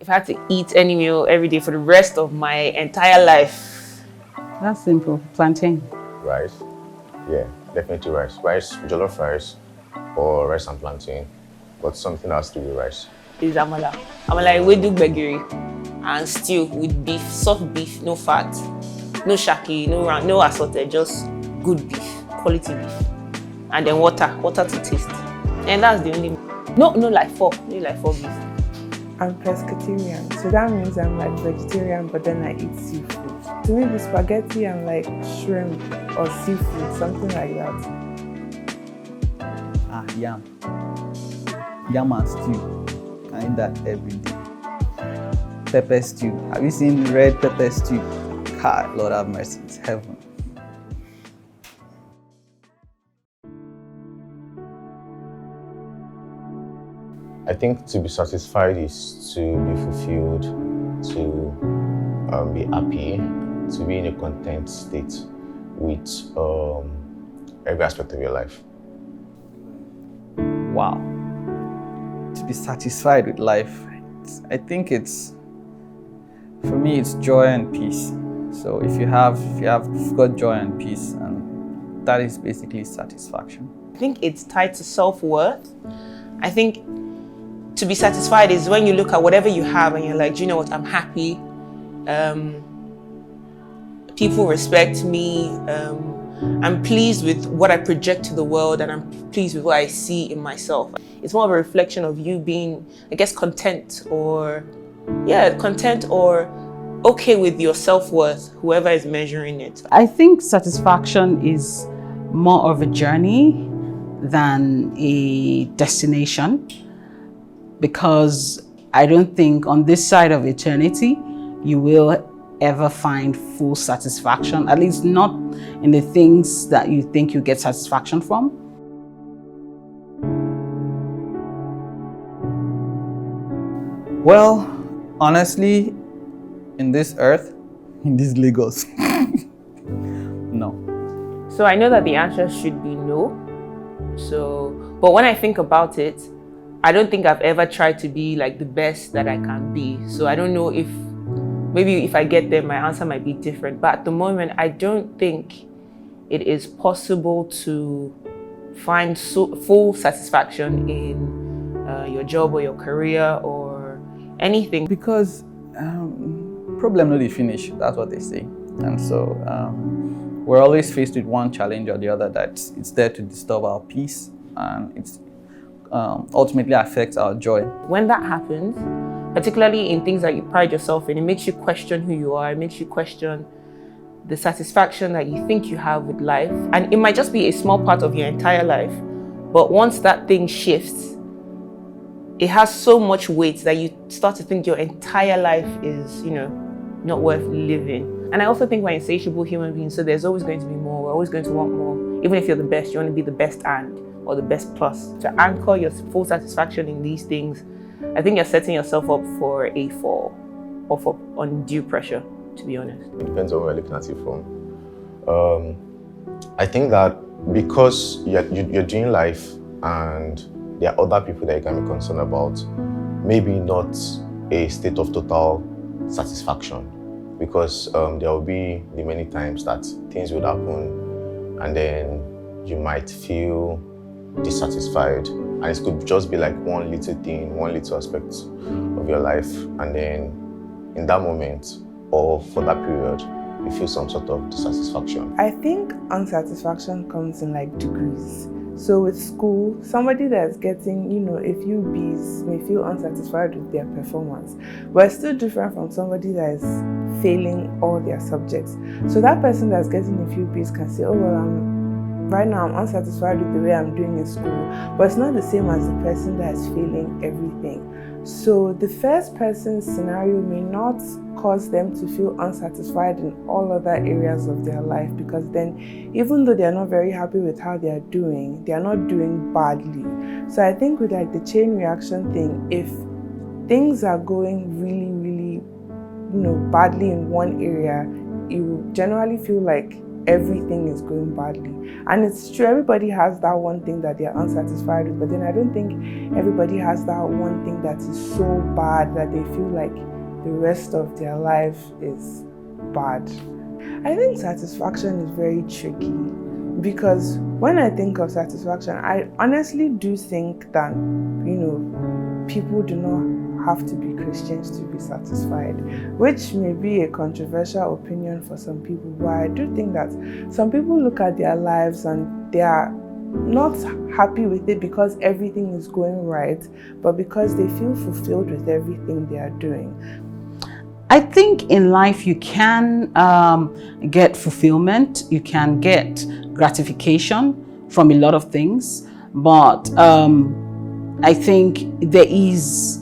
If I had to eat any meal every day for the rest of my entire life. That's simple. Plantain. Rice. Yeah, definitely rice. Rice, jollof rice, or rice and plantain. But something has to be rice. Is amala. Amala ewedu gbegiri and stew with beef, soft beef, no fat, no shaki, no round, no assorted, just good beef, quality beef. And then water to taste. And that's the only. No like four beef. I'm pescatarian, so that means I'm like vegetarian, but then I eat seafood. To me, the spaghetti and like shrimp or seafood, something like that. Yam. Yam and stew. I eat that every day. Pepper stew. Have you seen red pepper stew? God, Lord have mercy, it's heaven. I think to be satisfied is to be fulfilled, to be happy, to be in a content state with every aspect of your life. Wow. To be satisfied with life, I think for me, it's joy and peace. So if you've got joy and peace, and that is basically satisfaction. I think it's tied to self-worth. I think to be satisfied is when you look at whatever you have and you're like, do you know what, I'm happy. People respect me. I'm pleased with what I project to the world, and I'm pleased with what I see in myself. It's more of a reflection of you being, I guess, content or okay with your self-worth, whoever is measuring it. I think satisfaction is more of a journey than a destination, because I don't think on this side of eternity you will ever find full satisfaction, at least not in the things that you think you get satisfaction from. Well, honestly, in this earth, in this Lagos, no. So I know that the answer should be no. But when I think about it, I don't think I've ever tried to be like the best that I can be. So I don't know if, maybe if I get there, my answer might be different. But at the moment, I don't think it is possible to find full satisfaction in your job or your career or anything. Because problem no dey finish, that's what they say. And so we're always faced with one challenge or the other that it's there to disturb our peace, and it's ultimately affects our joy. When that happens, particularly in things that you pride yourself in, it makes you question who you are. It makes you question the satisfaction that you think you have with life. And it might just be a small part of your entire life. But once that thing shifts, it has so much weight that you start to think your entire life is, not worth living. And I also think we're insatiable human beings, so there's always going to be more. We're always going to want more. Even if you're the best, you want to be the best or the best plus. To anchor your full satisfaction in these things, I think you're setting yourself up for a fall or for undue pressure, to be honest. It depends on where you're looking at it from. I think that because you're doing life and there are other people that you can be concerned about, maybe not a state of total satisfaction, because there will be the many times that things would happen and then you might feel dissatisfied, and it could just be like one little thing, one little aspect of your life, and then in that moment or for that period you feel some sort of dissatisfaction. I think unsatisfaction comes in like degrees. So with school, somebody that's getting, a few B's may feel unsatisfied with their performance, but it's still different from somebody that is failing all their subjects. So that person that's getting a few B's can say, oh, well, right now I'm unsatisfied with the way I'm doing in school, but it's not the same as the person that is failing everything. So the first person's scenario may not cause them to feel unsatisfied in all other areas of their life, because then even though they're not very happy with how they're doing, they're not doing badly. So I think with like the chain reaction thing, if things are going really, really, badly in one area, you generally feel like everything is going badly. And it's true, everybody has that one thing that they're unsatisfied with, but then I don't think everybody has that one thing that is so bad that they feel like the rest of their life is bad. I think satisfaction is very tricky, because when I think of satisfaction, I honestly do think that, people do not have to be Christians to be satisfied, which may be a controversial opinion for some people, but I do think that some people look at their lives and they are not happy with it because everything is going right, but because they feel fulfilled with everything they are doing. I think in life you can get fulfillment, you can get gratification from a lot of things, but I think there is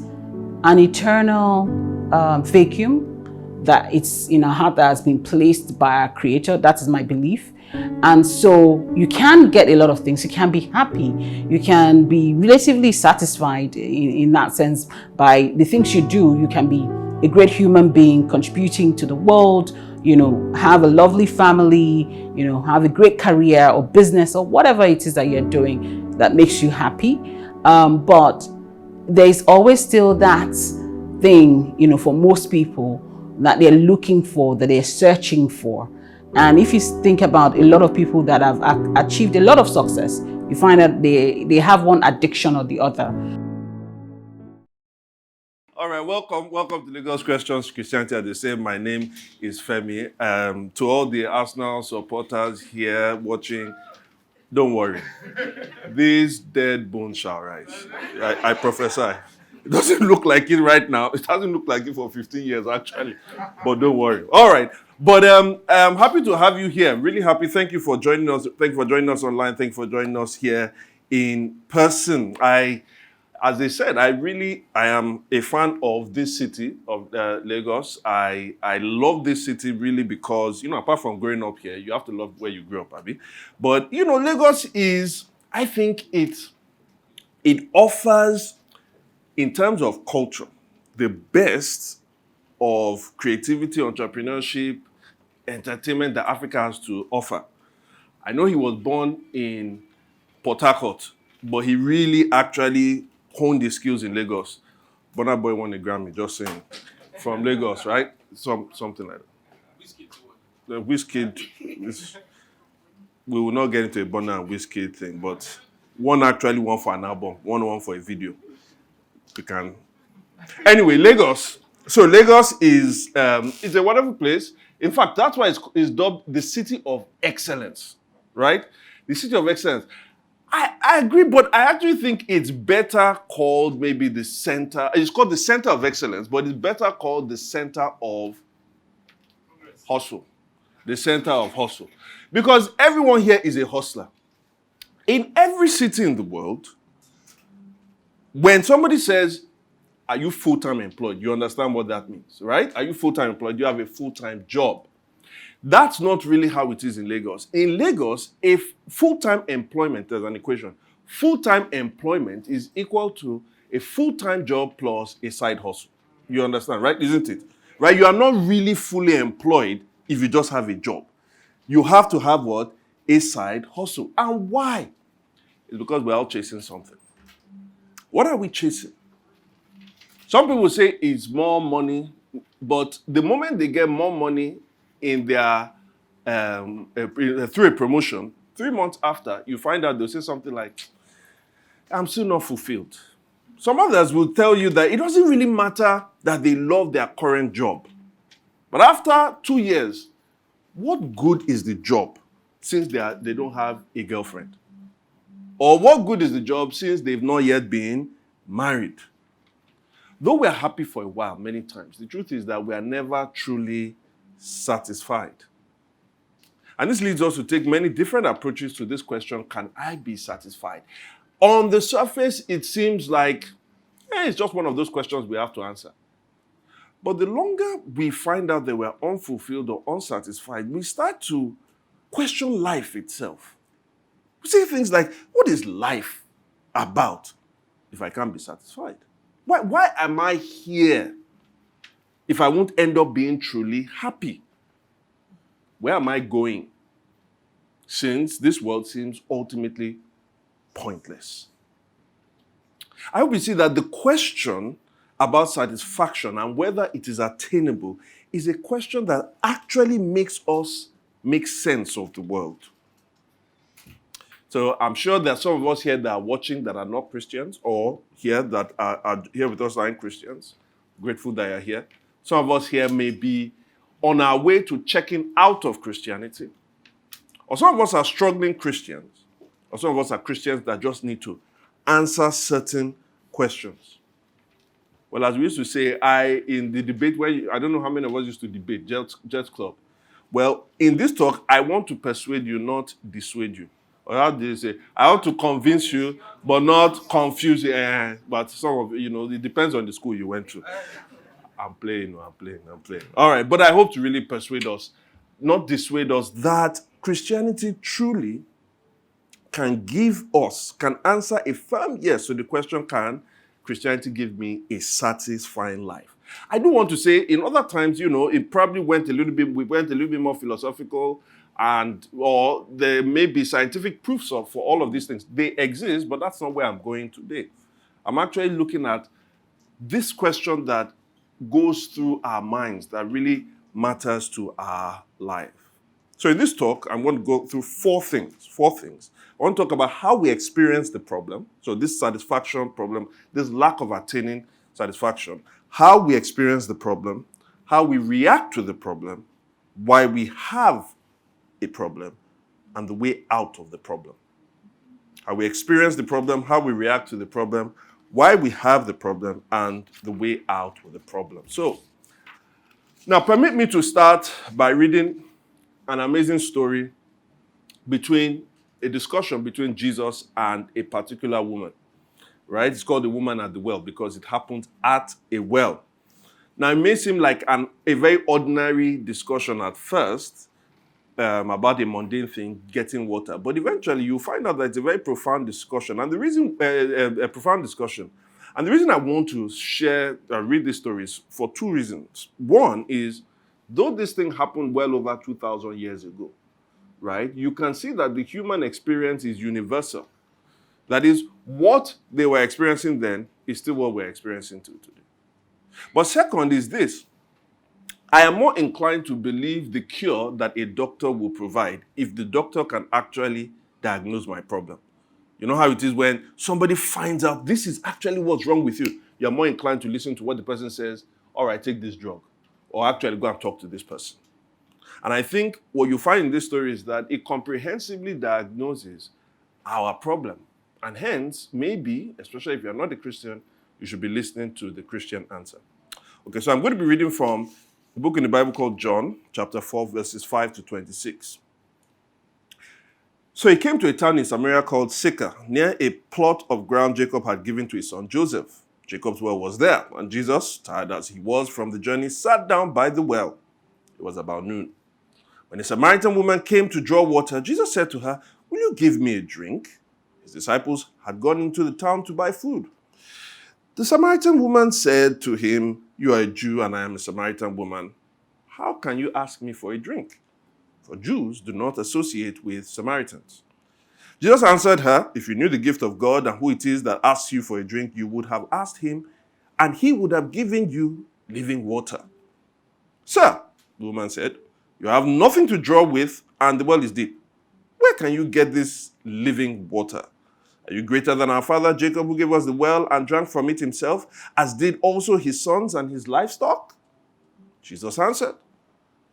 an eternal vacuum that it's in our heart that has been placed by our Creator. That is my belief. And so you can get a lot of things. You can be happy. You can be relatively satisfied in that sense by the things you do. You can be a great human being contributing to the world, have a lovely family, have a great career or business or whatever it is that you're doing that makes you happy. But there's always still that thing, for most people that they're looking for, that they're searching for. And if you think about a lot of people that have achieved a lot of success, you find that they have one addiction or the other. All right, welcome to Lagos Questions Christianity at the Same. My name is Femi. To all the Arsenal supporters here watching, don't worry. These dead bones shall rise. I prophesy. It doesn't look like it right now. It hasn't looked like it for 15 years, actually. But don't worry. All right. But I'm happy to have you here. Really happy. Thank you for joining us. Thank you for joining us online. Thank you for joining us here in person. As they said, I am a fan of this city of Lagos. I love this city really because, apart from growing up here, you have to love where you grew up, Abby. But, Lagos is, I think it offers, in terms of culture, the best of creativity, entrepreneurship, entertainment that Africa has to offer. I know he was born in Port Harcourt, but he really actually honed his skills in Lagos. Burna Boy won a Grammy, just saying. From Lagos, right? Something like that. The Wizkid, we will not get into a Burna and Wizkid thing, but one actually won for an album, one won for a video. You can. Anyway, Lagos. So Lagos is a wonderful place. In fact, that's why it's dubbed the city of excellence, right? The city of excellence. I agree, but I actually think it's better called maybe the center. It's called the center of excellence, but it's better called the center of hustle. The center of hustle. Because everyone here is a hustler. In every city in the world, when somebody says, are you full-time employed? You understand what that means, right? Are you full-time employed? You have a full-time job. That's not really how it is in Lagos. In Lagos, if full-time employment, there's an equation. Full-time employment is equal to a full-time job plus a side hustle. You understand, right? Isn't it? Right? You are not really fully employed if you just have a job. You have to have what? A side hustle. And why? It's because we're all chasing something. What are we chasing? Some people say it's more money, but the moment they get more money in their through a promotion, 3 months after, you find out they'll say something like, I'm still not fulfilled. Some others will tell you that it doesn't really matter that they love their current job. But after 2 years, what good is the job since they don't have a girlfriend? Or what good is the job since they've not yet been married? Though we are happy for a while, many times, the truth is that we are never truly satisfied. And this leads us to take many different approaches to this question, can I be satisfied? On the surface, it seems like it's just one of those questions we have to answer. But the longer we find out that we're unfulfilled or unsatisfied, we start to question life itself. We say things like, what is life about if I can't be satisfied? Why am I here if I won't end up being truly happy? Where am I going since this world seems ultimately pointless. I hope you see that the question about satisfaction and whether it is attainable is a question that actually makes us make sense of the world. So I'm sure there are some of us here that are watching that are not Christians, or here that are here with us that aren't Christians. Grateful that you're here. Some of us here may be on our way to checking out of Christianity. Or some of us are struggling Christians. Or some of us are Christians that just need to answer certain questions. Well, as we used to say, in the debate where I don't know how many of us used to debate, Jet Club. Well, in this talk, I want to persuade you, not dissuade you. Or how do you say? I want to convince you, but not confuse you. But some of it depends on the school you went to. I'm playing. All right, but I hope to really persuade us, not dissuade us, that Christianity truly can answer a firm yes to the question, can Christianity give me a satisfying life? I do want to say, in other times, it probably we went a little bit more philosophical, or there may be scientific proofs for all of these things. They exist, but that's not where I'm going today. I'm actually looking at this question that goes through our minds, that really matters to our life. So in this talk, I'm going to go through four things. I want to talk about how we experience the problem. So this satisfaction problem, this lack of attaining satisfaction, how we experience the problem, how we react to the problem, why we have a problem, and the way out of the problem. How we experience the problem, how we react to the problem, why we have the problem, and the way out of the problem. So, now permit me to start by reading an amazing story a discussion between Jesus and a particular woman, right? It's called the woman at the well because it happened at a well. Now, it may seem like a very ordinary discussion at first about a mundane thing, getting water, but eventually you find out that it's a very profound discussion. And the reason, a profound discussion, and the reason I want to read this story is for two reasons. One is, though this thing happened well over 2,000 years ago, right, you can see that the human experience is universal. That is, what they were experiencing then is still what we're experiencing today. But second is this: I am more inclined to believe the cure that a doctor will provide if the doctor can actually diagnose my problem. You know how it is when somebody finds out this is actually what's wrong with you. You're more inclined to listen to what the person says, all right, take this drug, or actually go and talk to this person. And I think what you find in this story is that it comprehensively diagnoses our problem. And hence, maybe, especially if you're not a Christian, you should be listening to the Christian answer. Okay, so I'm going to be reading from a book in the Bible called John, chapter 4, verses 5 to 26. So he came to a town in Samaria called Sychar, near a plot of ground Jacob had given to his son Joseph. Jacob's well was there, and Jesus, tired as he was from the journey, sat down by the well. It was about noon. When a Samaritan woman came to draw water, Jesus said to her, "Will you give me a drink?" His disciples had gone into the town to buy food. The Samaritan woman said to him, "You are a Jew and I am a Samaritan woman. How can you ask me for a drink?" For Jews do not associate with Samaritans. Jesus answered her, "If you knew the gift of God and who it is that asks you for a drink, you would have asked him, and he would have given you living water." "Sir," the woman said, "you have nothing to draw with, and the well is deep. Where can you get this living water? Are you greater than our father Jacob, who gave us the well and drank from it himself, as did also his sons and his livestock?" Jesus answered,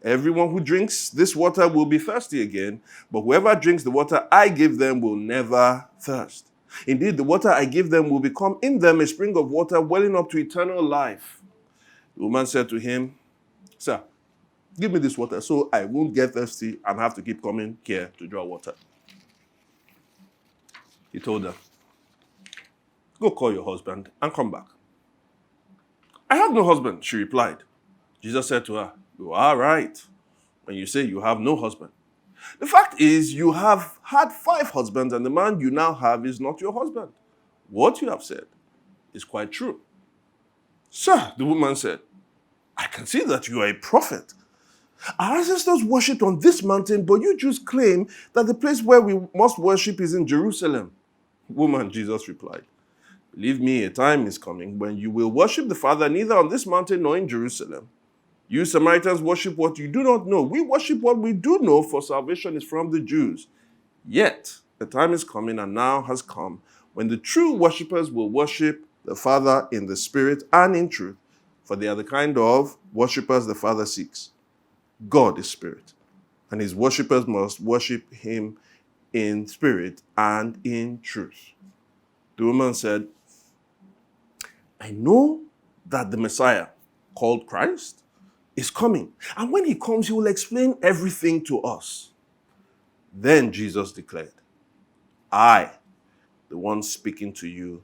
"Everyone who drinks this water will be thirsty again, but whoever drinks the water I give them will never thirst. Indeed, the water I give them will become in them a spring of water welling up to eternal life." The woman said to him, "Sir, give me this water so I won't get thirsty and have to keep coming here to draw water." He told her, "Go call your husband and come back." "I have no husband," she replied. Jesus said to her, "You are right when you say you have no husband. The fact is, you have had 5 husbands, and the man you now have is not your husband. What you have said is quite true." "Sir," the woman said, "I can see that you are a prophet. Our ancestors worshipped on this mountain, but you Jews claim that the place where we must worship is in Jerusalem. Woman, Jesus replied, believe me, a time is coming when you will worship the Father neither on this mountain nor in Jerusalem. You Samaritans worship what you do not know. We worship what we do know, for salvation is from the Jews. Yet, the time is coming and now has come when the true worshippers will worship the Father in the Spirit and in truth, for they are the kind of worshippers the Father seeks. God is Spirit, and his worshippers must worship him in spirit and in truth. The woman said, I know that the Messiah, called Christ, is coming. And when he comes, he will explain everything to us. Then Jesus declared, I, the one speaking to you,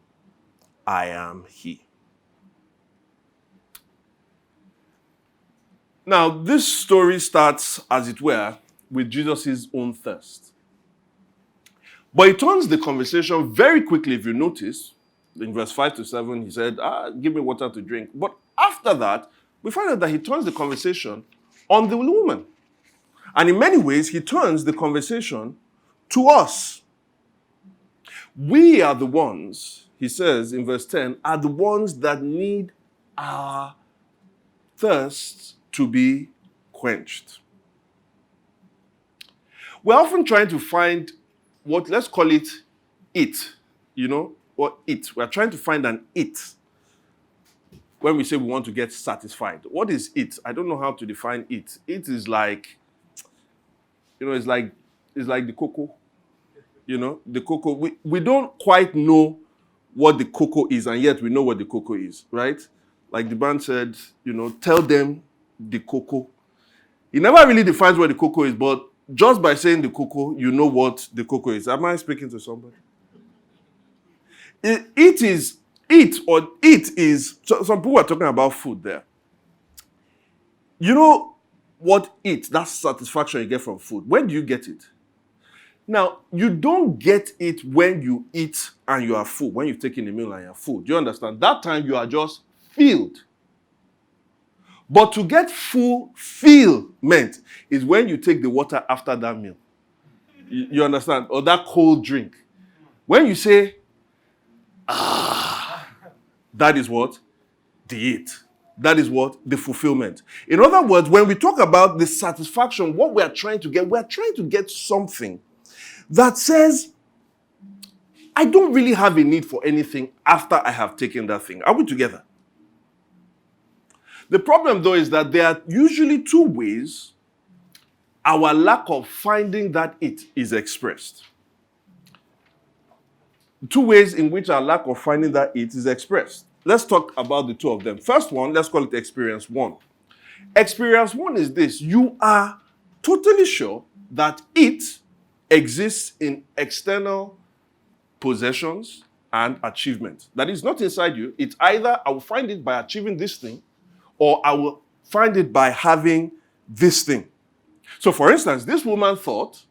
I am he. Now, this story starts, as it were, with Jesus' own thirst. But he turns the conversation very quickly, if you notice. In verse 5 to 7, he said, give me water to drink. But after that, we find out that he turns the conversation on the woman. And in many ways, he turns the conversation to us. We are the ones, he says in verse 10, are the ones that need our thirst to be quenched. We're often trying to find what, let's call it, or it. We're trying to find an it when we say we want to get satisfied. What is it? I don't know how to define it. It is like, it's like the cocoa. The cocoa. We don't quite know what the cocoa is, and yet we know what the cocoa is, right? Like the band said, tell them the cocoa. He never really defines what the cocoa is, but just by saying the cocoa, you know what the cocoa is. Am I speaking to somebody? It is, so some people are talking about food there. You know what that satisfaction you get from food. When do you get it? Now, you don't get it when you eat and you are full, when you've taken a meal and you're full. Do you understand? That time you are just filled. But to get fulfillment is when you take the water after that meal. You understand? Or that cold drink. When you say, that is what? The it. That is what? The fulfillment. In other words, when we talk about the satisfaction, what we are trying to get something that says, I don't really have a need for anything after I have taken that thing. Are we together? The problem, though, is that there are usually two ways our lack of finding that it is expressed. Two ways in which our lack of finding that it is expressed. Let's talk about the two of them. First one, let's call it experience one. Experience one is this. You are totally sure that it exists in external possessions and achievement. That is not inside you. It's either I will find it by achieving this thing, or I will find it by having this thing. So, for instance, this woman thought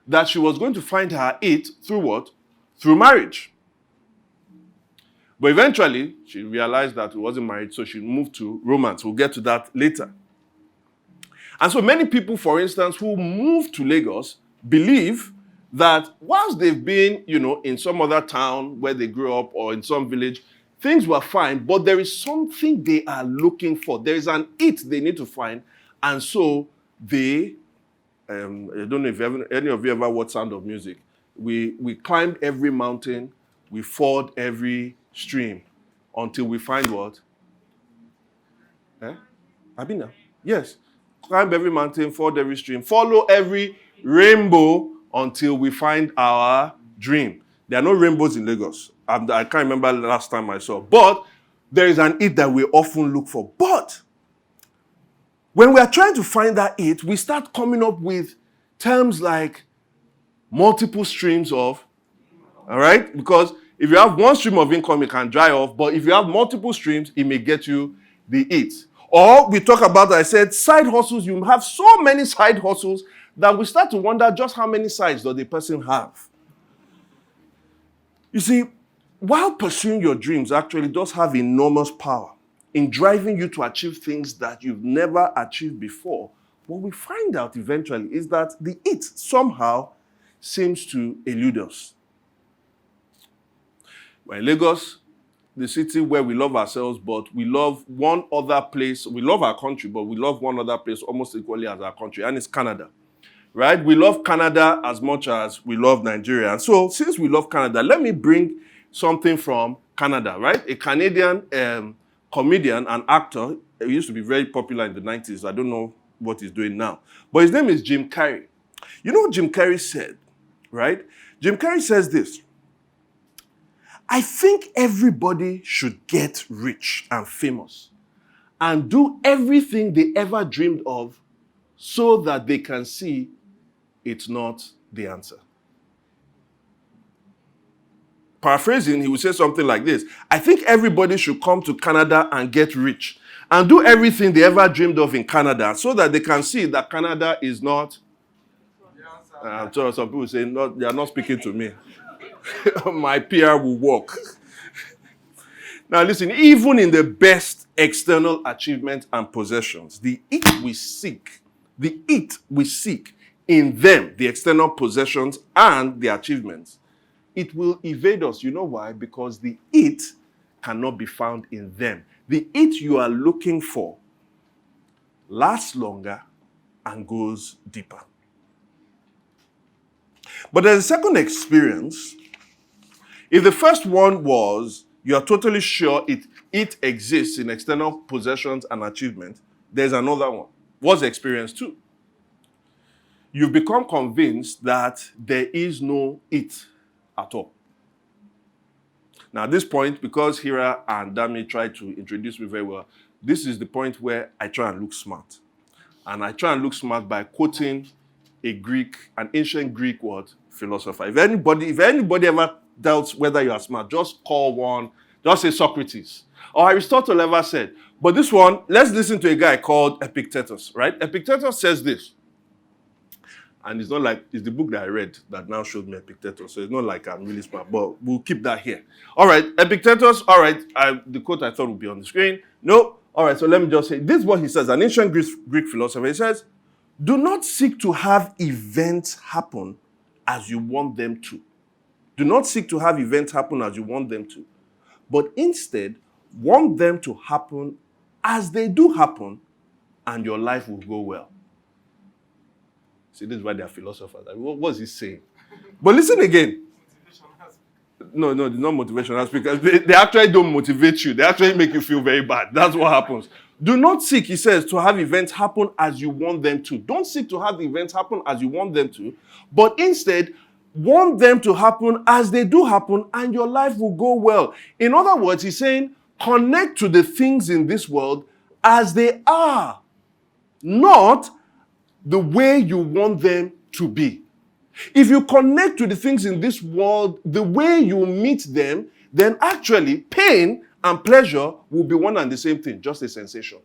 that she was going to find her it through what? Through marriage. But eventually, she realized that it wasn't marriage, so she moved to romance. We'll get to that later. And so many people, for instance, who move to Lagos believe that whilst they've been, in some other town where they grew up or in some village, things were fine, but there is something they are looking for. There is an it they need to find. And so they, I don't know if any of you ever watched Sound of Music. We climbed every mountain, we ford every stream until we find what? Abina? Yes. Climb every mountain, ford every stream, follow every rainbow until we find our dream. There are no rainbows in Lagos. I can't remember the last time I saw. But there is an it that we often look for. But when we are trying to find that it, we start coming up with terms like multiple streams of, all right? Because if you have one stream of income, it can dry off. But if you have multiple streams, it may get you the it. Or we talk about, I said, side hustles. You have so many side hustles that we start to wonder just how many sides does the person have. You see, while pursuing your dreams actually does have enormous power in driving you to achieve things that you've never achieved before, what we find out eventually is that the it somehow seems to elude us. We're in Lagos, the city where we love ourselves, but we love one other place. We love our country, but we love one other place almost equally as our country, and it's Canada. Right? We love Canada as much as we love Nigeria. And so, since we love Canada, let me bring something from Canada, right? A Canadian comedian and actor. He used to be very popular in the 90s. I don't know what he's doing now. But his name is Jim Carrey. You know what Jim Carrey said, right? Jim Carrey says this: I think everybody should get rich and famous and do everything they ever dreamed of so that they can see it's not the answer. Paraphrasing, he would say something like this: I think everybody should come to Canada and get rich and do everything they ever dreamed of in Canada so that they can see that Canada is not the answer. I'm sure some people say, they are not speaking to me. My PR will work. Now listen, even in the best external achievements and possessions, the it we seek in them, the external possessions and the achievements, it will evade us. You know why? Because the it cannot be found in them. The it you are looking for lasts longer and goes deeper. But there's a second experience. If the first one was you are totally sure it exists in external possessions and achievement, there's another one. What's experience two? You've become convinced that there is no it at all. Now, at this point, because Hira and Dami tried to introduce me very well, this is the point where I try and look smart. And I try and look smart by quoting an ancient Greek word, philosopher. If anybody ever doubts whether you are smart, just call one, just say Socrates. Or Aristotle ever said. But this one, let's listen to a guy called Epictetus, right? Epictetus says this. And it's not like, it's the book that I read that now showed me Epictetus. So it's not like I'm really smart, but we'll keep that here. All right, Epictetus, all right, the quote I thought would be on the screen. No, all right, so let me just say, this is what he says, an ancient Greek philosopher. He says, do not seek to have events happen as you want them to. Do not seek to have events happen as you want them to, but instead want them to happen as they do happen, and your life will go well. See, this is why they are philosophers. What's he saying? But listen again. No, they're not motivational speakers. They actually don't motivate you. They actually make you feel very bad. That's what happens. Do not seek, he says, to have events happen as you want them to. Don't seek to have the events happen as you want them to, but instead, want them to happen as they do happen, and your life will go well. In other words, he's saying, connect to the things in this world as they are, not the way you want them to be. If you connect to the things in this world the way you meet them, then actually pain and pleasure will be one and the same thing, just a sensation.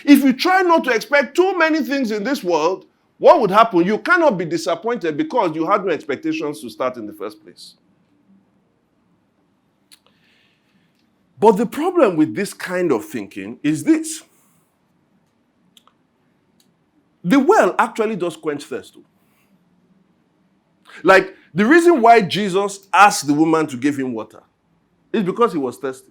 If you try not to expect too many things in this world, what would happen? You cannot be disappointed because you had no expectations to start in the first place. But the problem with this kind of thinking is this. The well actually does quench thirst too. Like, the reason why Jesus asked the woman to give him water is because he was thirsty.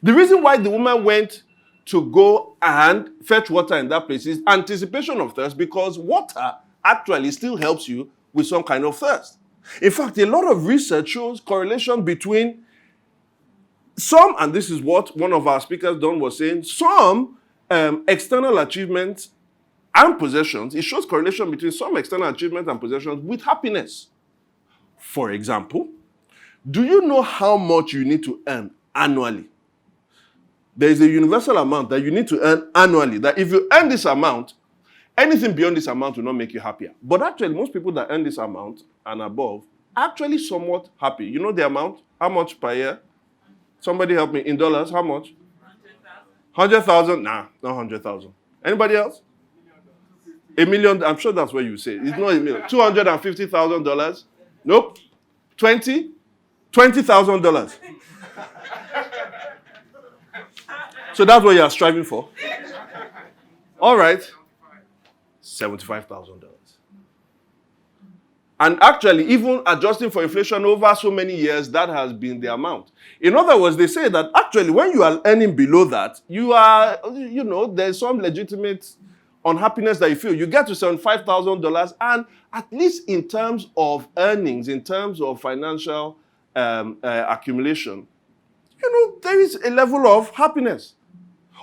The reason why the woman went to go and fetch water in that place is anticipation of thirst, because water actually still helps you with some kind of thirst. In fact, a lot of research shows correlation between some, and this is what one of our speakers, Don, was saying, some external achievements and possessions. It shows correlation between some external achievements and possessions with happiness. For example, do you know how much you need to earn annually? There is a universal amount that you need to earn annually, that if you earn this amount, anything beyond this amount will not make you happier. But actually, most people that earn this amount and above are actually somewhat happy. You know the amount? How much per year? Somebody help me. In dollars, how much? 100,000? Nah, not 100,000. Anybody else? $1 million? I'm sure that's what you say. It's not $1 million. $250,000? Nope. $20,000. So that's what you are striving for. All right. $75,000. And actually, even adjusting for inflation over so many years, that has been the amount. In other words, they say that actually when you are earning below that, you are, there's some legitimate unhappiness that you feel. You get to $75,000, and at least in terms of earnings, in terms of financial accumulation, there is a level of happiness.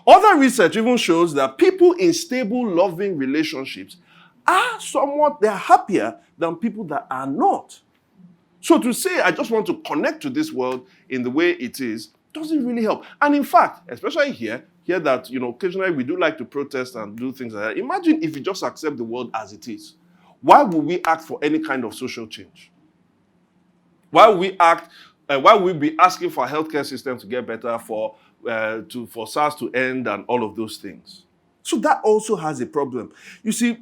Other research even shows that people in stable, loving relationships they're happier than people that are not. So to say, I just want to connect to this world in the way it is, doesn't really help. And in fact, especially here that, occasionally we do like to protest and do things like that. Imagine if you just accept the world as it is. Why would we act for any kind of social change? Why would we be asking for a healthcare system to get better, for SARS to end and all of those things? So that also has a problem. You see,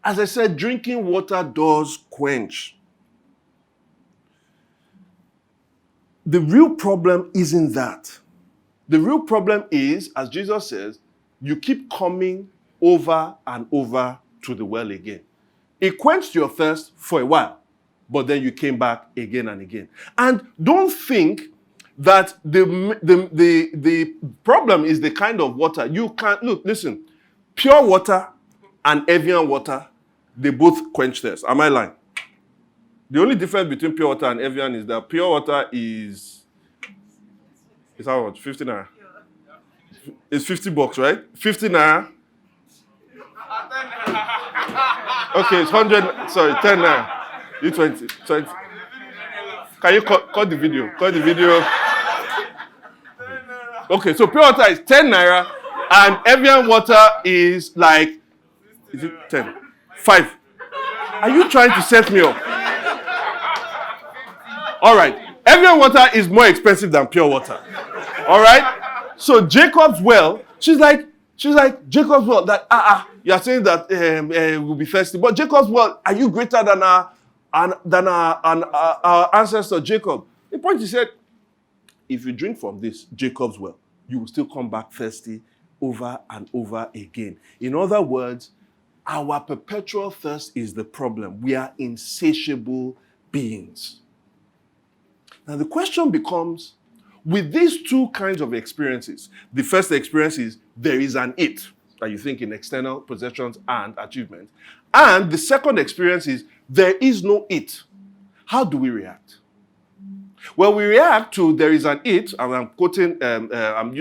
as I said, drinking water does quench. The real problem isn't that. The real problem is, as Jesus says, you keep coming over and over to the well again. It quenched your thirst for a while, but then you came back again and again. And don't think that the problem is the kind of water. You can't, listen, pure water and Evian water, they both quench thirst. Am I lying? The only difference between pure water and Evian is that pure water is how much? 50 naira. It's $50, right? 50 naira. Okay, it's 100. Sorry, 10 naira. You 20. Can you cut the video? Cut the video. Okay, so pure water is 10 naira, and Evian water is like, is it 10? 5. Are you trying to set me up? All right. Evian water is more expensive than pure water. All right. So Jacob's well, she's like Jacob's well. That you are saying that we'll be thirsty, but Jacob's well, are you greater than our ancestor Jacob? The point is said, if you drink from this Jacob's well, you will still come back thirsty over and over again. In other words, our perpetual thirst is the problem. We are insatiable beings. Now the question becomes, with these two kinds of experiences, the first experience is there is an it that you think in external possessions and achievements. And the second experience is there is no it. How do we react? Well, we react to there is an it, and I'm quoting, I'm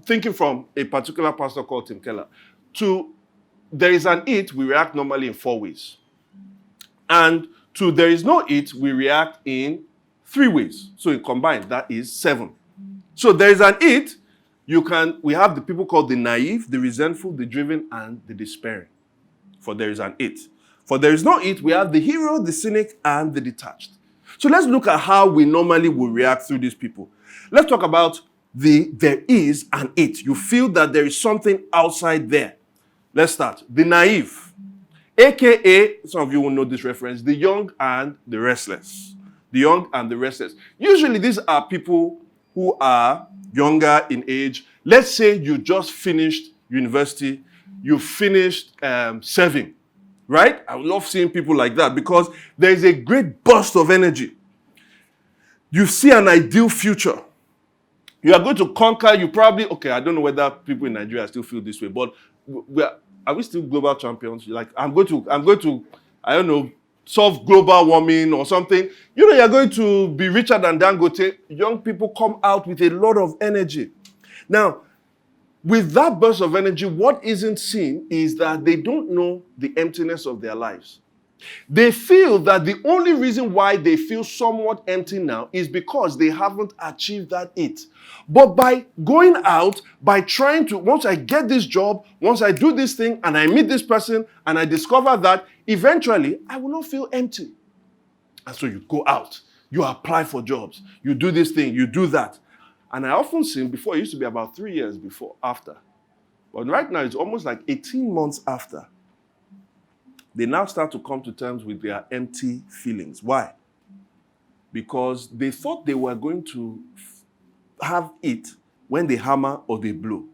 thinking from a particular pastor called Tim Keller. To there is an it, we react normally in 4 ways. And to there is no it, we react in 3 ways. So in combined, that is 7. So there is an it, we have the people called the naive, the resentful, the driven, and the despairing. For there is an it. For there is no it, we have the hero, the cynic, and the detached. So let's look at how we normally will react through these people. Let's talk about there is an it. You feel that there is something outside there. Let's start. The naive, aka, some of you will know this reference, the young and the restless. The young and the restless. Usually these are people who are younger in age. Let's say you just finished university, you finished serving, right? I love seeing people like that because there is a great burst of energy. You see an ideal future. You are going to conquer, I don't know whether people in Nigeria still feel this way, but are we still global champions? Like, I'm going to, I don't know, solve global warming or something. You're going to be richer than Dangote. Young people come out with a lot of energy. Now, with that burst of energy, what isn't seen is that they don't know the emptiness of their lives. They feel that the only reason why they feel somewhat empty now is because they haven't achieved that it. But by going out, by trying to, once I get this job, once I do this thing, and I meet this person, and I discover that, eventually, I will not feel empty. And so you go out, you apply for jobs, you do this thing, you do that. And I often see, before, it used to be about 3 years after. But right now, it's almost like 18 months after. They now start to come to terms with their empty feelings. Why? Because they thought they were going to have it when they hammer or they blow.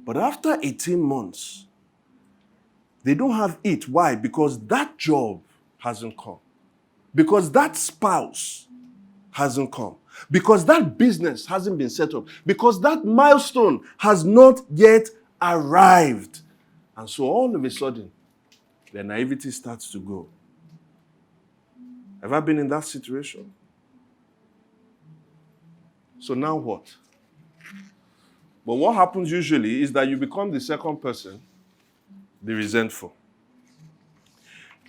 But after 18 months, they don't have it. Why? Because that job hasn't come. Because that spouse hasn't come. Because that business hasn't been set up. Because that milestone has not yet arrived. And so all of a sudden, their naivety starts to go. Have I been in that situation? So now what? But what happens usually is that you become the second person, the resentful.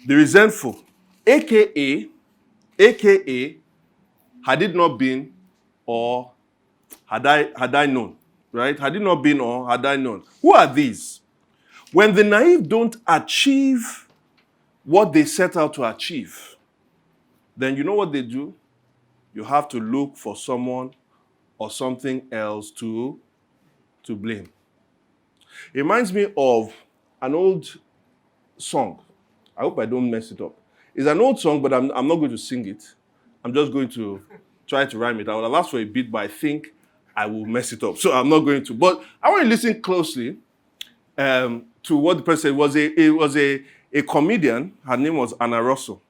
The resentful, aka, had it not been or had I known, right? Had it not been or had I known. Who are these? When the naive don't achieve what they set out to achieve, then you know what they do? You have to look for someone or something else to blame. It reminds me of an old song. I hope I don't mess it up. It's an old song, but I'm not going to sing it. I'm just going to try to rhyme it. I would have asked for a beat, but I think I will mess it up. So I'm not going to. But I want to listen closely to what the person was. It was a comedian. Her name was Anna Russell.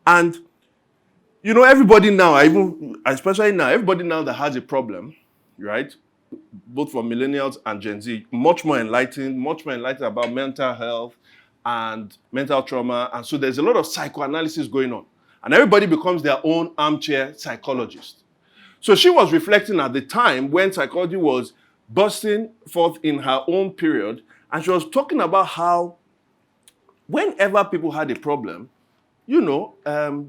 And, you know, everybody now, especially now, everybody now that has a problem, right? Both for millennials and Gen Z, much more enlightened about mental health and mental trauma. And so there's a lot of psychoanalysis going on. And everybody becomes their own armchair psychologist. So she was reflecting at the time when psychology was bursting forth in her own period. And she was talking about how whenever people had a problem, you know,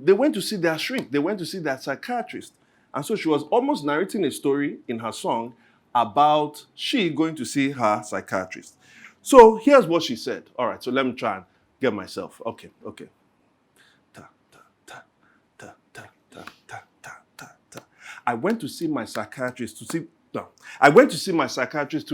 they went to see their shrink. They went to see their psychiatrist. And so she was almost narrating a story in her song about she going to see her psychiatrist. So here's what she said. All right, so let me try and get myself. Okay. Ta, ta, ta, ta, ta, ta, ta, ta, ta, ta. I went to see my psychiatrist to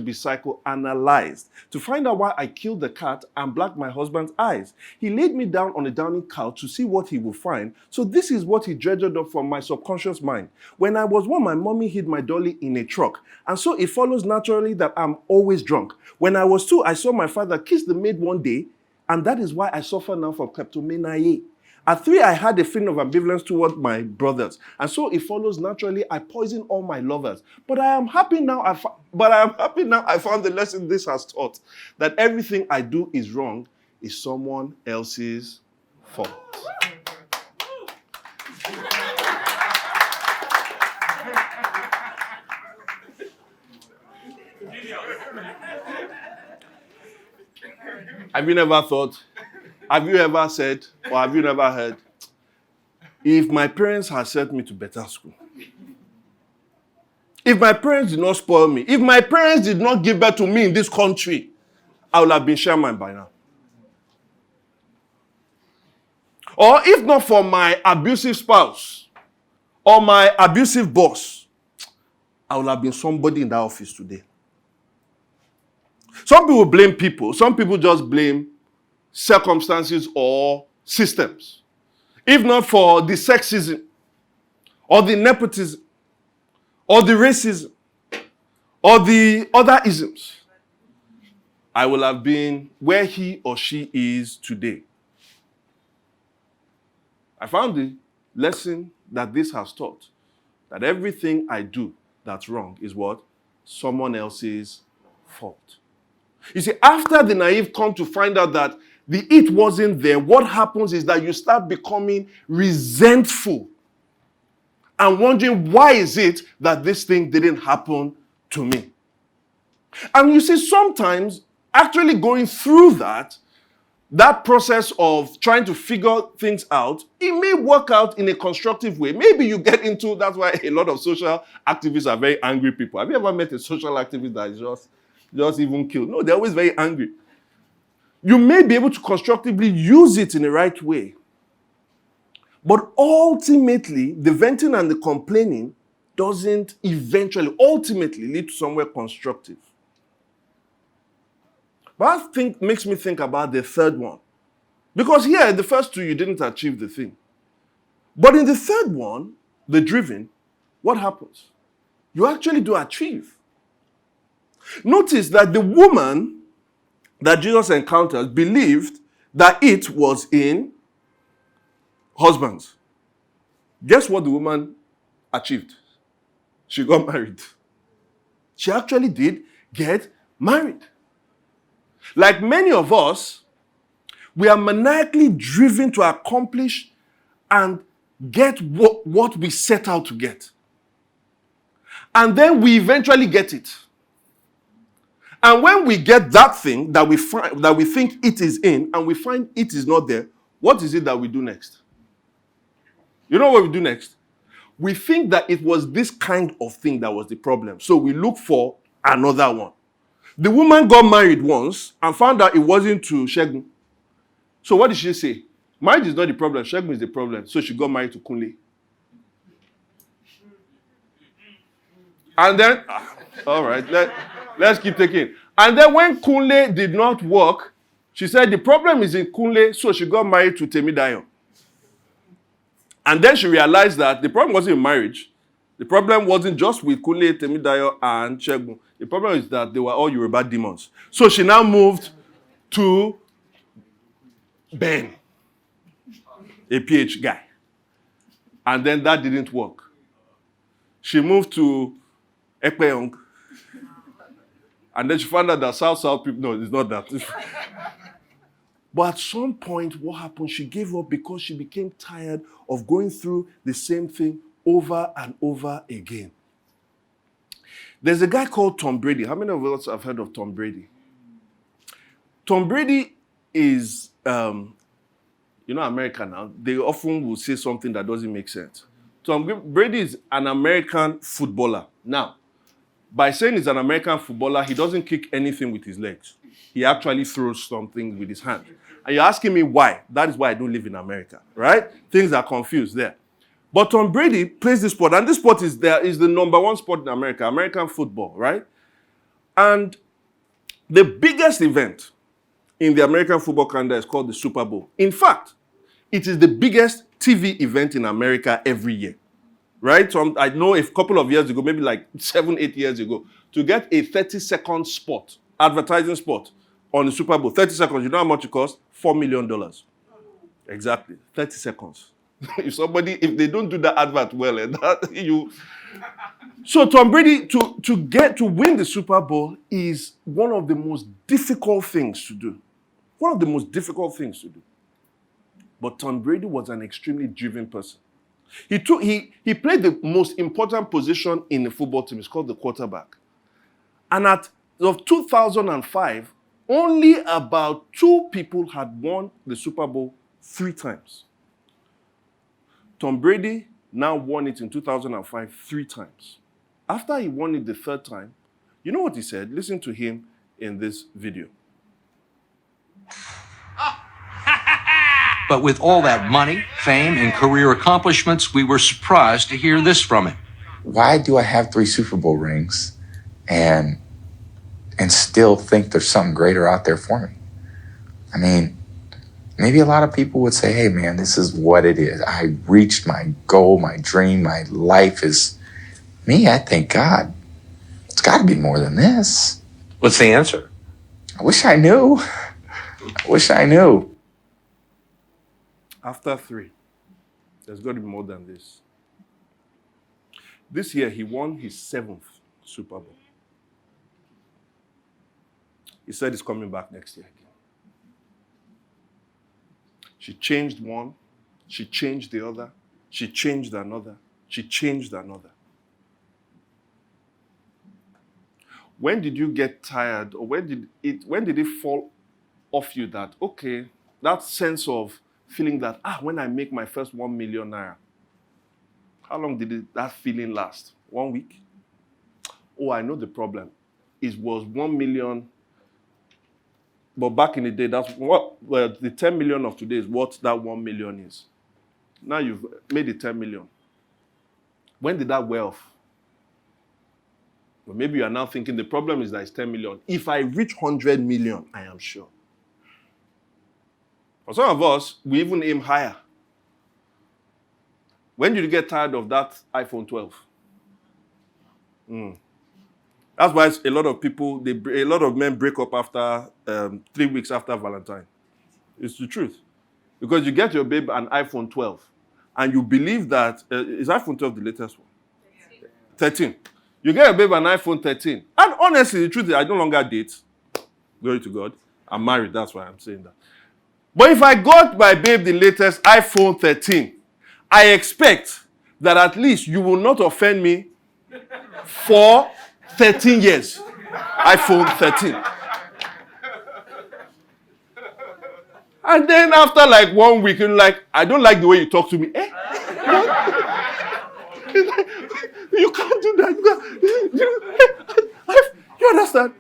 be psychoanalyzed to find out why I killed the cat and blacked my husband's eyes. He laid me down on a downy couch to see what he would find. So this is what he dredged up from my subconscious mind. When I was one, my mommy hid my dolly in a truck. And so it follows naturally that I'm always drunk. When I was 2, I saw my father kiss the maid one day, and that is why I suffer now from kleptomania. At 3, I had a feeling of ambivalence toward my brothers. And so it follows naturally, I poison all my lovers. But I am happy now I found the lesson this has taught. That everything I do is wrong is someone else's fault. Have you ever said, or have you never heard, if my parents had sent me to better school, if my parents did not spoil me, if my parents did not give birth to me in this country, I would have been chairman by now. Or if not for my abusive spouse or my abusive boss, I would have been somebody in that office today. Some people blame people. Some people just blame circumstances or systems. If not for the sexism or the nepotism or the racism or the other isms, I will have been where he or she is today. I found the lesson that this has taught, that everything I do that's wrong is what? Someone else's fault. You see, after the naive come to find out that the it wasn't there, what happens is that you start becoming resentful and wondering, why is it that this thing didn't happen to me? And you see, sometimes actually going through that process of trying to figure things out, it may work out in a constructive way. Maybe you get into, that's why a lot of social activists are very angry people. Have you ever met a social activist that is just even killed? No, they're always very angry. You may be able to constructively use it in the right way. But ultimately, the venting and the complaining doesn't ultimately lead to somewhere constructive. But that makes me think about the third one. Because here, the first 2, you didn't achieve the thing. But in the third one, the driven, what happens? You actually do achieve. Notice that the woman that Jesus encountered believed that it was in husbands. Guess what the woman achieved? She got married. She actually did get married. Like many of us, we are maniacally driven to accomplish and get what we set out to get. And then we eventually get it. And when we get that thing that we think it is in, and we find it is not there, what is it that we do next? You know what we do next? We think that it was this kind of thing that was the problem. So we look for another one. The woman got married once and found out it wasn't to Shegun. So what did she say? Marriage is not the problem, Shegun is the problem. So she got married to Kunle. And then, all right, let's keep taking. And then when Kunle did not work, she said the problem is in Kunle, so she got married to Temidayo. And then she realized that the problem wasn't in marriage. The problem wasn't just with Kunle, Temidayo, and Shegun. The problem is that they were all Yoruba demons. So she now moved to Ben, a PH guy. And then that didn't work. She moved to Ekpeong. And then she found out that South people, no, it's not that. But at some point, what happened? She gave up because she became tired of going through the same thing over and over again. There's a guy called Tom Brady. How many of us have heard of Tom Brady? Tom Brady is, American now. They often will say something that doesn't make sense. Tom Brady is an American footballer. Now, by saying he's an American footballer, he doesn't kick anything with his legs. He actually throws something with his hand. And you're asking me why. That is why I don't live in America, right? Things are confused there. But Tom Brady plays this sport, and this sport is the number one sport in America, American football, right? And the biggest event in the American football calendar is called the Super Bowl. In fact, it is the biggest TV event in America every year, right? So I know a couple of years ago, maybe like 7-8 years ago, to get a 30-second spot, advertising spot on the Super Bowl, 30 seconds, you know how much it costs? $4 million. Exactly, 30 seconds. If they don't do that advert well, So Tom Brady, to win the Super Bowl is one of the most difficult things to do. One of the most difficult things to do. But Tom Brady was an extremely driven person. He played the most important position in the football team. It's called the quarterback. And of 2005, only about 2 people had won the Super Bowl 3 times. Tom Brady now won it in 2005 3 times. After he won it the 3rd time, you know what he said? Listen to him in this video. But with all that money, fame, and career accomplishments, we were surprised to hear this from him. Why do I have 3 Super Bowl rings and still think there's something greater out there for me? I mean, maybe a lot of people would say, hey, man, this is what it is. I reached my goal, my dream, my life is me. I think, God, it's got to be more than this. What's the answer? I wish I knew. I wish I knew. After 3, there's got to be more than this. This year, he won his 7th Super Bowl. He said he's coming back next year again. She changed one, she changed the other, she changed another, she changed another. When did you get tired, or when did it fall off you that, okay, that sense of feeling that, when I make my first 1 million naira, how long did that feeling last? 1 week? Oh, I know the problem. It was 1 million. But back in the day, the 10 million of today is what that 1 million is. Now you've made it 10 million. When did that wear off? Well, maybe you are now thinking the problem is that it's 10 million. If I reach 100 million, I am sure. For some of us, we even aim higher. When did you get tired of that iPhone 12? That's why a lot of people, a lot of men break up after 3 weeks after Valentine. It's the truth. Because you get your babe an iPhone 12, and you believe that, is iPhone 12 the latest one? 13. You get your babe an iPhone 13. And honestly, the truth is, I no longer date. Glory to God. I'm married, that's why I'm saying that. But if I got my babe the latest iPhone 13, I expect that at least you will not offend me for 13 years. iPhone 13. And then after like 1 week, you're like, I don't like the way you talk to me. Eh? You can't do that. You understand?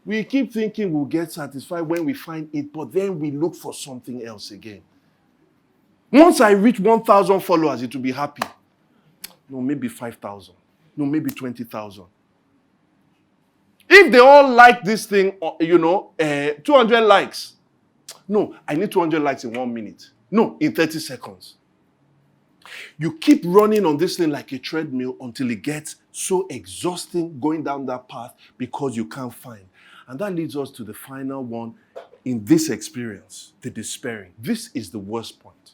We keep thinking we'll get satisfied when we find it, but then we look for something else again. Once I reach 1,000 followers, it will be happy. No, maybe 5,000. No, maybe 20,000. If they all like this thing, 200 likes. No, I need 200 likes in 1 minute. No, in 30 seconds. You keep running on this thing like a treadmill until it gets so exhausting going down that path because you can't find. And that leads us to the final one in this experience, the despairing. This is the worst point.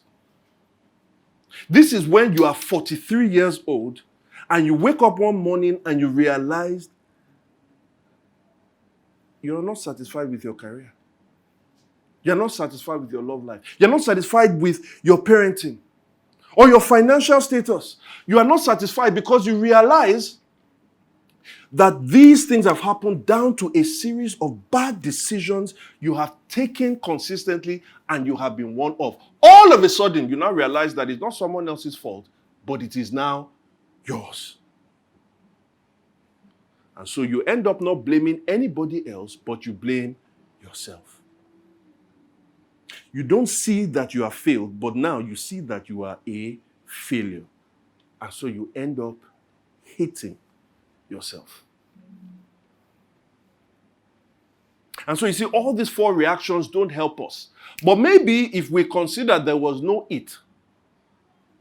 This is when you are 43 years old and you wake up one morning and you realize you're not satisfied with your career. You're not satisfied with your love life. You're not satisfied with your parenting or your financial status. You are not satisfied because you realize that these things have happened down to a series of bad decisions you have taken consistently and you have been one of. All of a sudden, you now realize that it's not someone else's fault, but it is now yours. And so you end up not blaming anybody else, but you blame yourself. You don't see that you have failed, but now you see that you are a failure. And so you end up hating yourself. And so you see, all these 4 reactions don't help us. But maybe if we consider there was no it,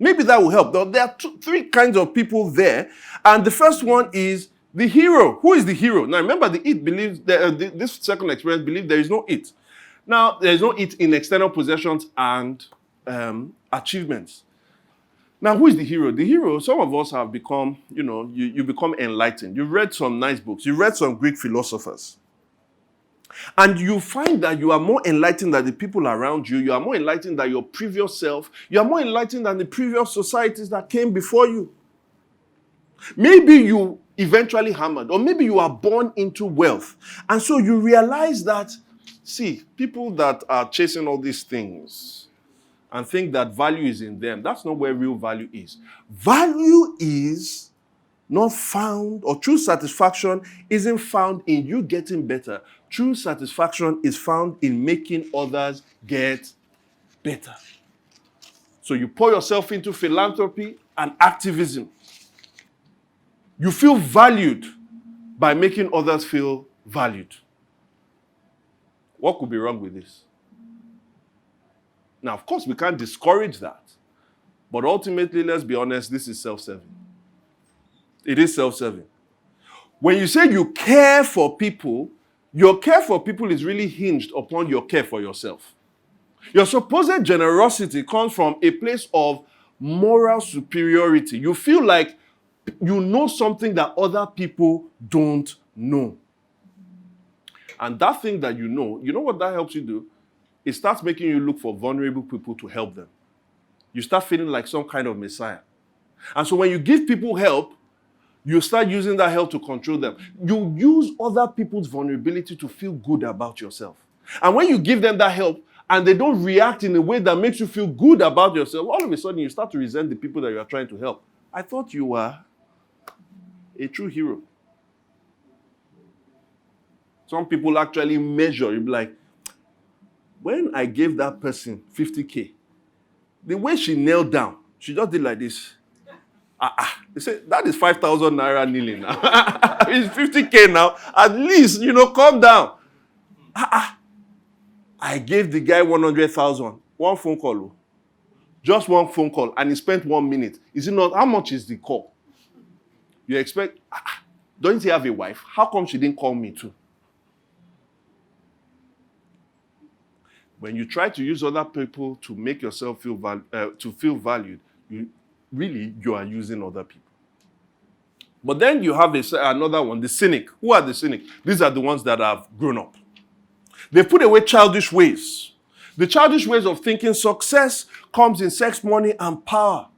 maybe that will help. There are 3 kinds of people there. And the first one is the hero. Who is the hero? Now remember, the it believes, this second experience believes there is no it. Now, there is no it in external possessions and achievements. Now, who is the hero? The hero, some of us have become, you become enlightened. You've read some nice books. You've read some Greek philosophers. And you find that you are more enlightened than the people around you. You are more enlightened than your previous self. You are more enlightened than the previous societies that came before you. Maybe you eventually hammered, or maybe you are born into wealth. And so you realize that, see, people that are chasing all these things and think that value is in them, that's not where real value is. Value is not found, or true satisfaction isn't found in you getting better. True satisfaction is found in making others get better. So you pour yourself into philanthropy and activism. You feel valued by making others feel valued. What could be wrong with this? Now, of course, we can't discourage that. But ultimately, let's be honest, this is self-serving. It is self-serving. When you say you care for people, your care for people is really hinged upon your care for yourself. Your supposed generosity comes from a place of moral superiority. You feel like you know something that other people don't know. And that thing that you know what that helps you do? It starts making you look for vulnerable people to help them. You start feeling like some kind of messiah. And so when you give people help, you start using that help to control them. You use other people's vulnerability to feel good about yourself. And when you give them that help and they don't react in a way that makes you feel good about yourself, all of a sudden you start to resent the people that you are trying to help. I thought you were a true hero. Some people actually measure. You'll be like, when I gave that person 50K, the way she knelt down, she just did like this. They said, that is 5,000 naira kneeling now. It's 50K now. At least, calm down. I gave the guy 100,000. One phone call. Just one phone call. And he spent 1 minute. Is it not? How much is the call? You expect, Don't he have a wife? How come she didn't call me too? When you try to use other people to make yourself feel valued, you are using other people. But then you have another one, the cynic. Who are the cynic? These are the ones that have grown up. They put away childish ways. The childish ways of thinking success comes in sex, money, and power.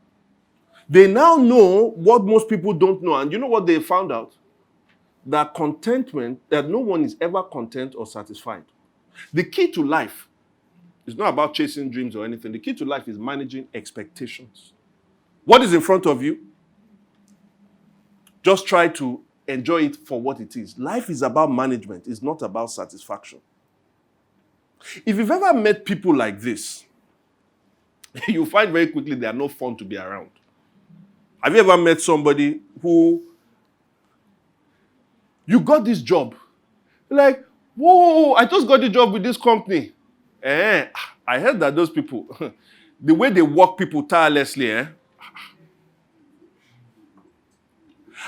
They now know what most people don't know. And you know what they found out? That contentment, that no one is ever content or satisfied. The key to life is not about chasing dreams or anything. The key to life is managing expectations. What is in front of you? Just try to enjoy it for what it is. Life is about management. It's not about satisfaction. If you've ever met people like this, you'll find very quickly they are no fun to be around. Have you ever met somebody who, you got this job, like, whoa, I just got the job with this company. I heard that those people, the way they work people tirelessly,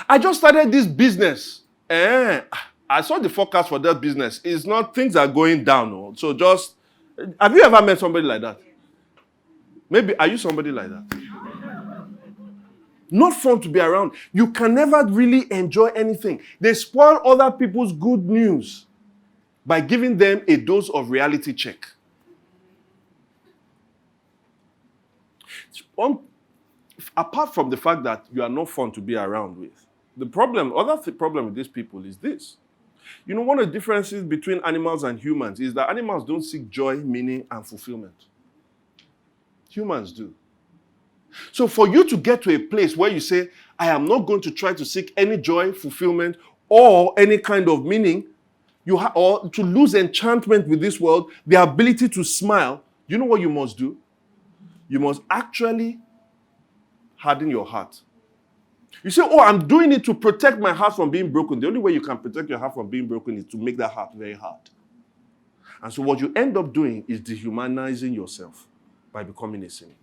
I just started this business. I saw the forecast for that business. It's not, things are going down. No? So just, have you ever met somebody like that? Maybe, are you somebody like that? Not fun to be around. You can never really enjoy anything. They spoil other people's good news by giving them a dose of reality check. Apart from the fact that you are not fun to be around with, the problem, problem with these people is this. You know, one of the differences between animals and humans is that animals don't seek joy, meaning, and fulfillment. Humans do. So for you to get to a place where you say, I am not going to try to seek any joy, fulfillment, or any kind of meaning, or to lose enchantment with this world, the ability to smile, you know what you must do? You must actually harden your heart. You say, oh, I'm doing it to protect my heart from being broken. The only way you can protect your heart from being broken is to make that heart very hard. And so what you end up doing is dehumanizing yourself by becoming a cynic.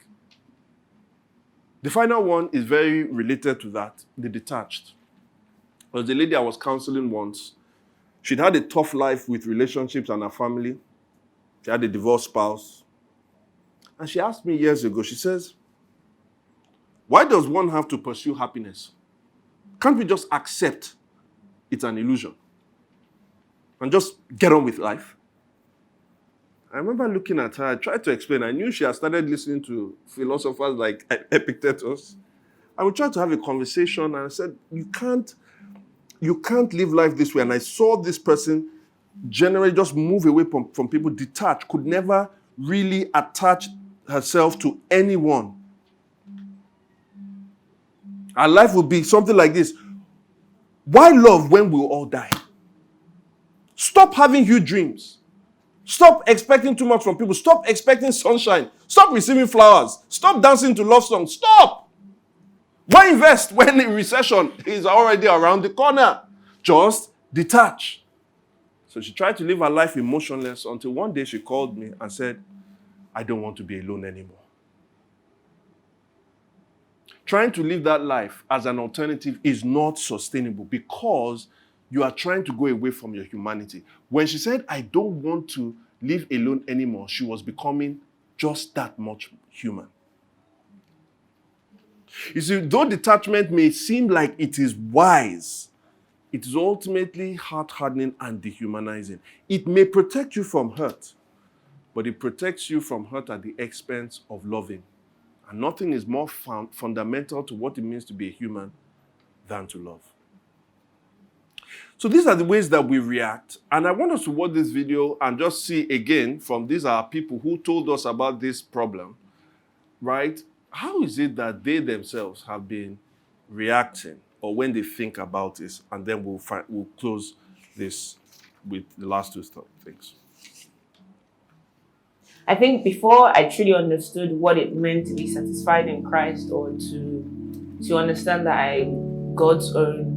The final one is very related to that, the detached. There was a lady I was counseling once. She'd had a tough life with relationships and her family. She had a divorced spouse. And she asked me years ago, she says, why does one have to pursue happiness? Can't we just accept it's an illusion and just get on with life? I remember looking at her, I tried to explain. I knew she had started listening to philosophers like Epictetus. And we tried to have a conversation, and I said, you can't live life this way. And I saw this person generally just move away from people, detached, could never really attach herself to anyone. Our life would be something like this. Why love when we'll all die? Stop having huge dreams. Stop expecting too much from people. Stop expecting sunshine. Stop receiving flowers. Stop dancing to love songs. Stop! Why invest when the recession is already around the corner? Just detach. So she tried to live her life emotionless until one day she called me and said, I don't want to be alone anymore. Trying to live that life as an alternative is not sustainable because you are trying to go away from your humanity. When she said, I don't want to live alone anymore, she was becoming just that much human. You see, though detachment may seem like it is wise, it is ultimately heart-hardening and dehumanizing. It may protect you from hurt, but it protects you from hurt at the expense of loving. And nothing is more fundamental to what it means to be a human than to love. So these are the ways that we react. And I want us to watch this video and just see again from these are people who told us about this problem, right? How is it that they themselves have been reacting or when they think about this? And then we'll close this with the last two things. I think before I truly understood what it meant to be satisfied in Christ or to understand that God's own,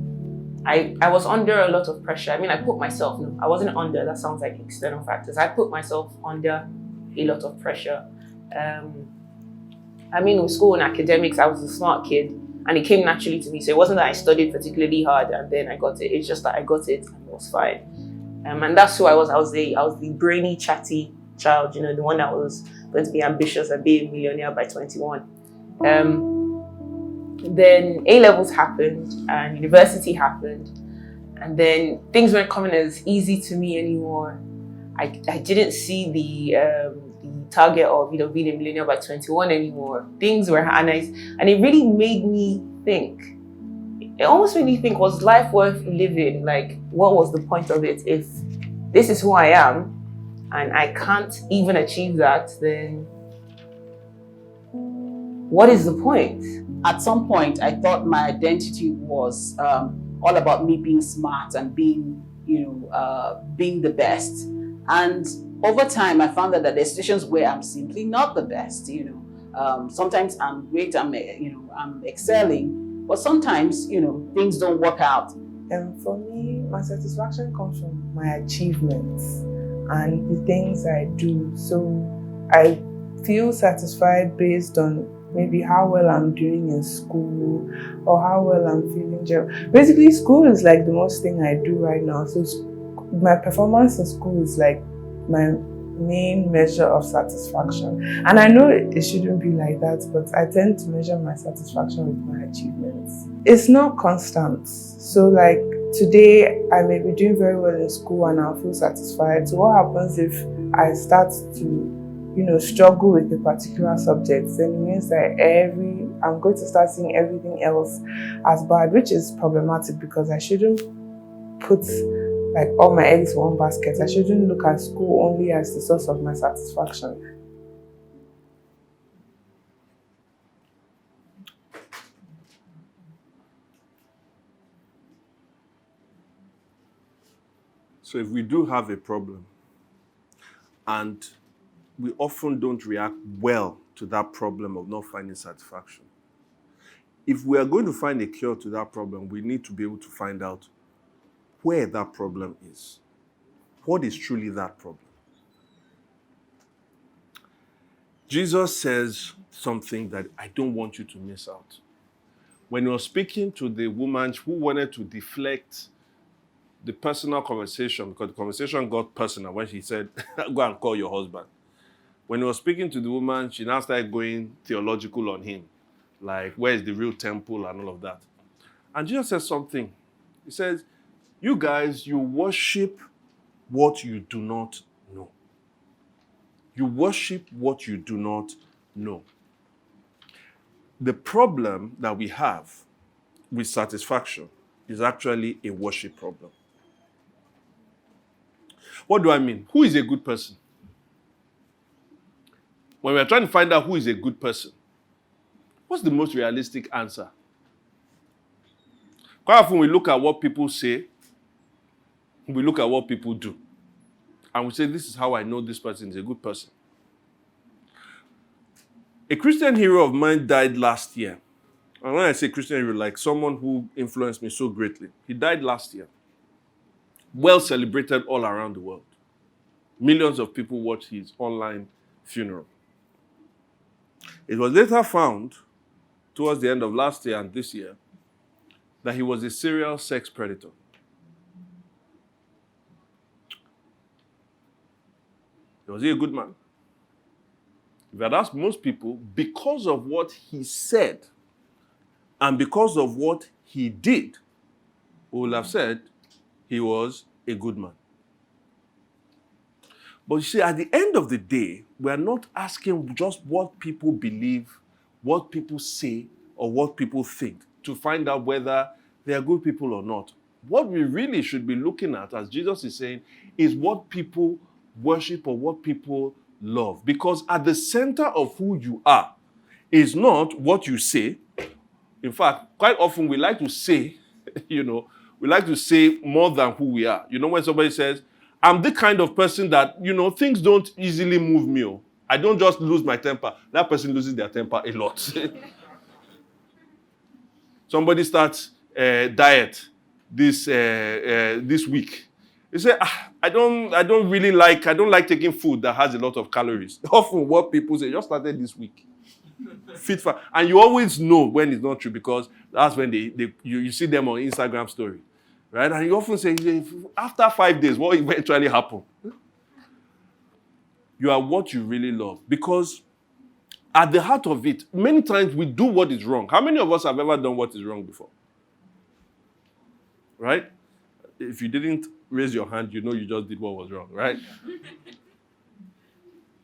I was under a lot of pressure. I mean, I put myself, no, I wasn't under, that sounds like external factors. I put myself under a lot of pressure. I mean, with school and academics, I was a smart kid. And it came naturally to me. So it wasn't that I studied particularly hard and then I got it. It's just that I got it and it was fine. And that's who I was. I was the brainy, chatty child, you know, the one that was going to be ambitious and be a millionaire by 21. Then A levels happened and university happened, and then things weren't coming as easy to me anymore. I didn't see the target of, you know, being a millionaire by 21 anymore. Things were, and it really made me think. It almost made me think: was life worth living? Like, what was the point of it if this is who I am and I can't even achieve that? Then what is the point? At some point, I thought my identity was all about me being smart and being, being the best. And over time, I found that there's situations where I'm simply not the best. Sometimes I'm great, I'm excelling, but sometimes, things don't work out. And for me, my satisfaction comes from my achievements and the things I do. So I feel satisfied based on maybe how well I'm doing in school or how well I'm feeling. Basically, school is like the most thing I do right now. So my performance in school is like my main measure of satisfaction. And I know it shouldn't be like that, but I tend to measure my satisfaction with my achievements. It's not constant. So like today, I may be doing very well in school and I'll feel satisfied. So what happens if I start to struggle with a particular subject? Then it means that I'm going to start seeing everything else as bad, which is problematic because I shouldn't put like all my eggs in one basket. I shouldn't look at school only as the source of my satisfaction. So if we do have a problem and we often don't react well to that problem of not finding satisfaction, if we are going to find a cure to that problem, we need to be able to find out where that problem is. What is truly that problem? Jesus says something that I don't want you to miss out. When he was speaking to the woman who wanted to deflect the personal conversation, because the conversation got personal when she said, go and call your husband. When he was speaking to the woman, she now started going theological on him. Like, where is the real temple and all of that. And Jesus says something. He says, you guys, you worship what you do not know. You worship what you do not know. The problem that we have with satisfaction is actually a worship problem. What do I mean? Who is a good person? When we're trying to find out who is a good person, what's the most realistic answer? Quite often we look at what people say, we look at what people do, and we say, this is how I know this person is a good person. A Christian hero of mine died last year. And when I say Christian hero, like someone who influenced me so greatly, he died last year. Well celebrated all around the world. Millions of people watched his online funeral. It was later found, towards the end of last year and this year, that he was a serial sex predator. Was he a good man? If I had asked most people, because of what he said and because of what he did, we would have said he was a good man. But you see, at the end of the day, we are not asking just what people believe, what people say, or what people think to find out whether they are good people or not. What we really should be looking at, as Jesus is saying, is what people worship or what people love. Because at the center of who you are is not what you say. In fact, quite often we like to say, we like to say more than who we are. When somebody says, I'm the kind of person that, things don't easily move me. I don't just lose my temper. That person loses their temper a lot. Somebody starts diet this week. They say, I don't like taking food that has a lot of calories. Often what people say, just started this week. Fit for, and you always know when it's not true because that's when you see them on Instagram story, right? And you often say, after 5 days, what eventually happened? You are what you really love. Because at the heart of it, many times we do what is wrong. How many of us have ever done what is wrong before? Right? If you didn't raise your hand, you know you just did what was wrong, right?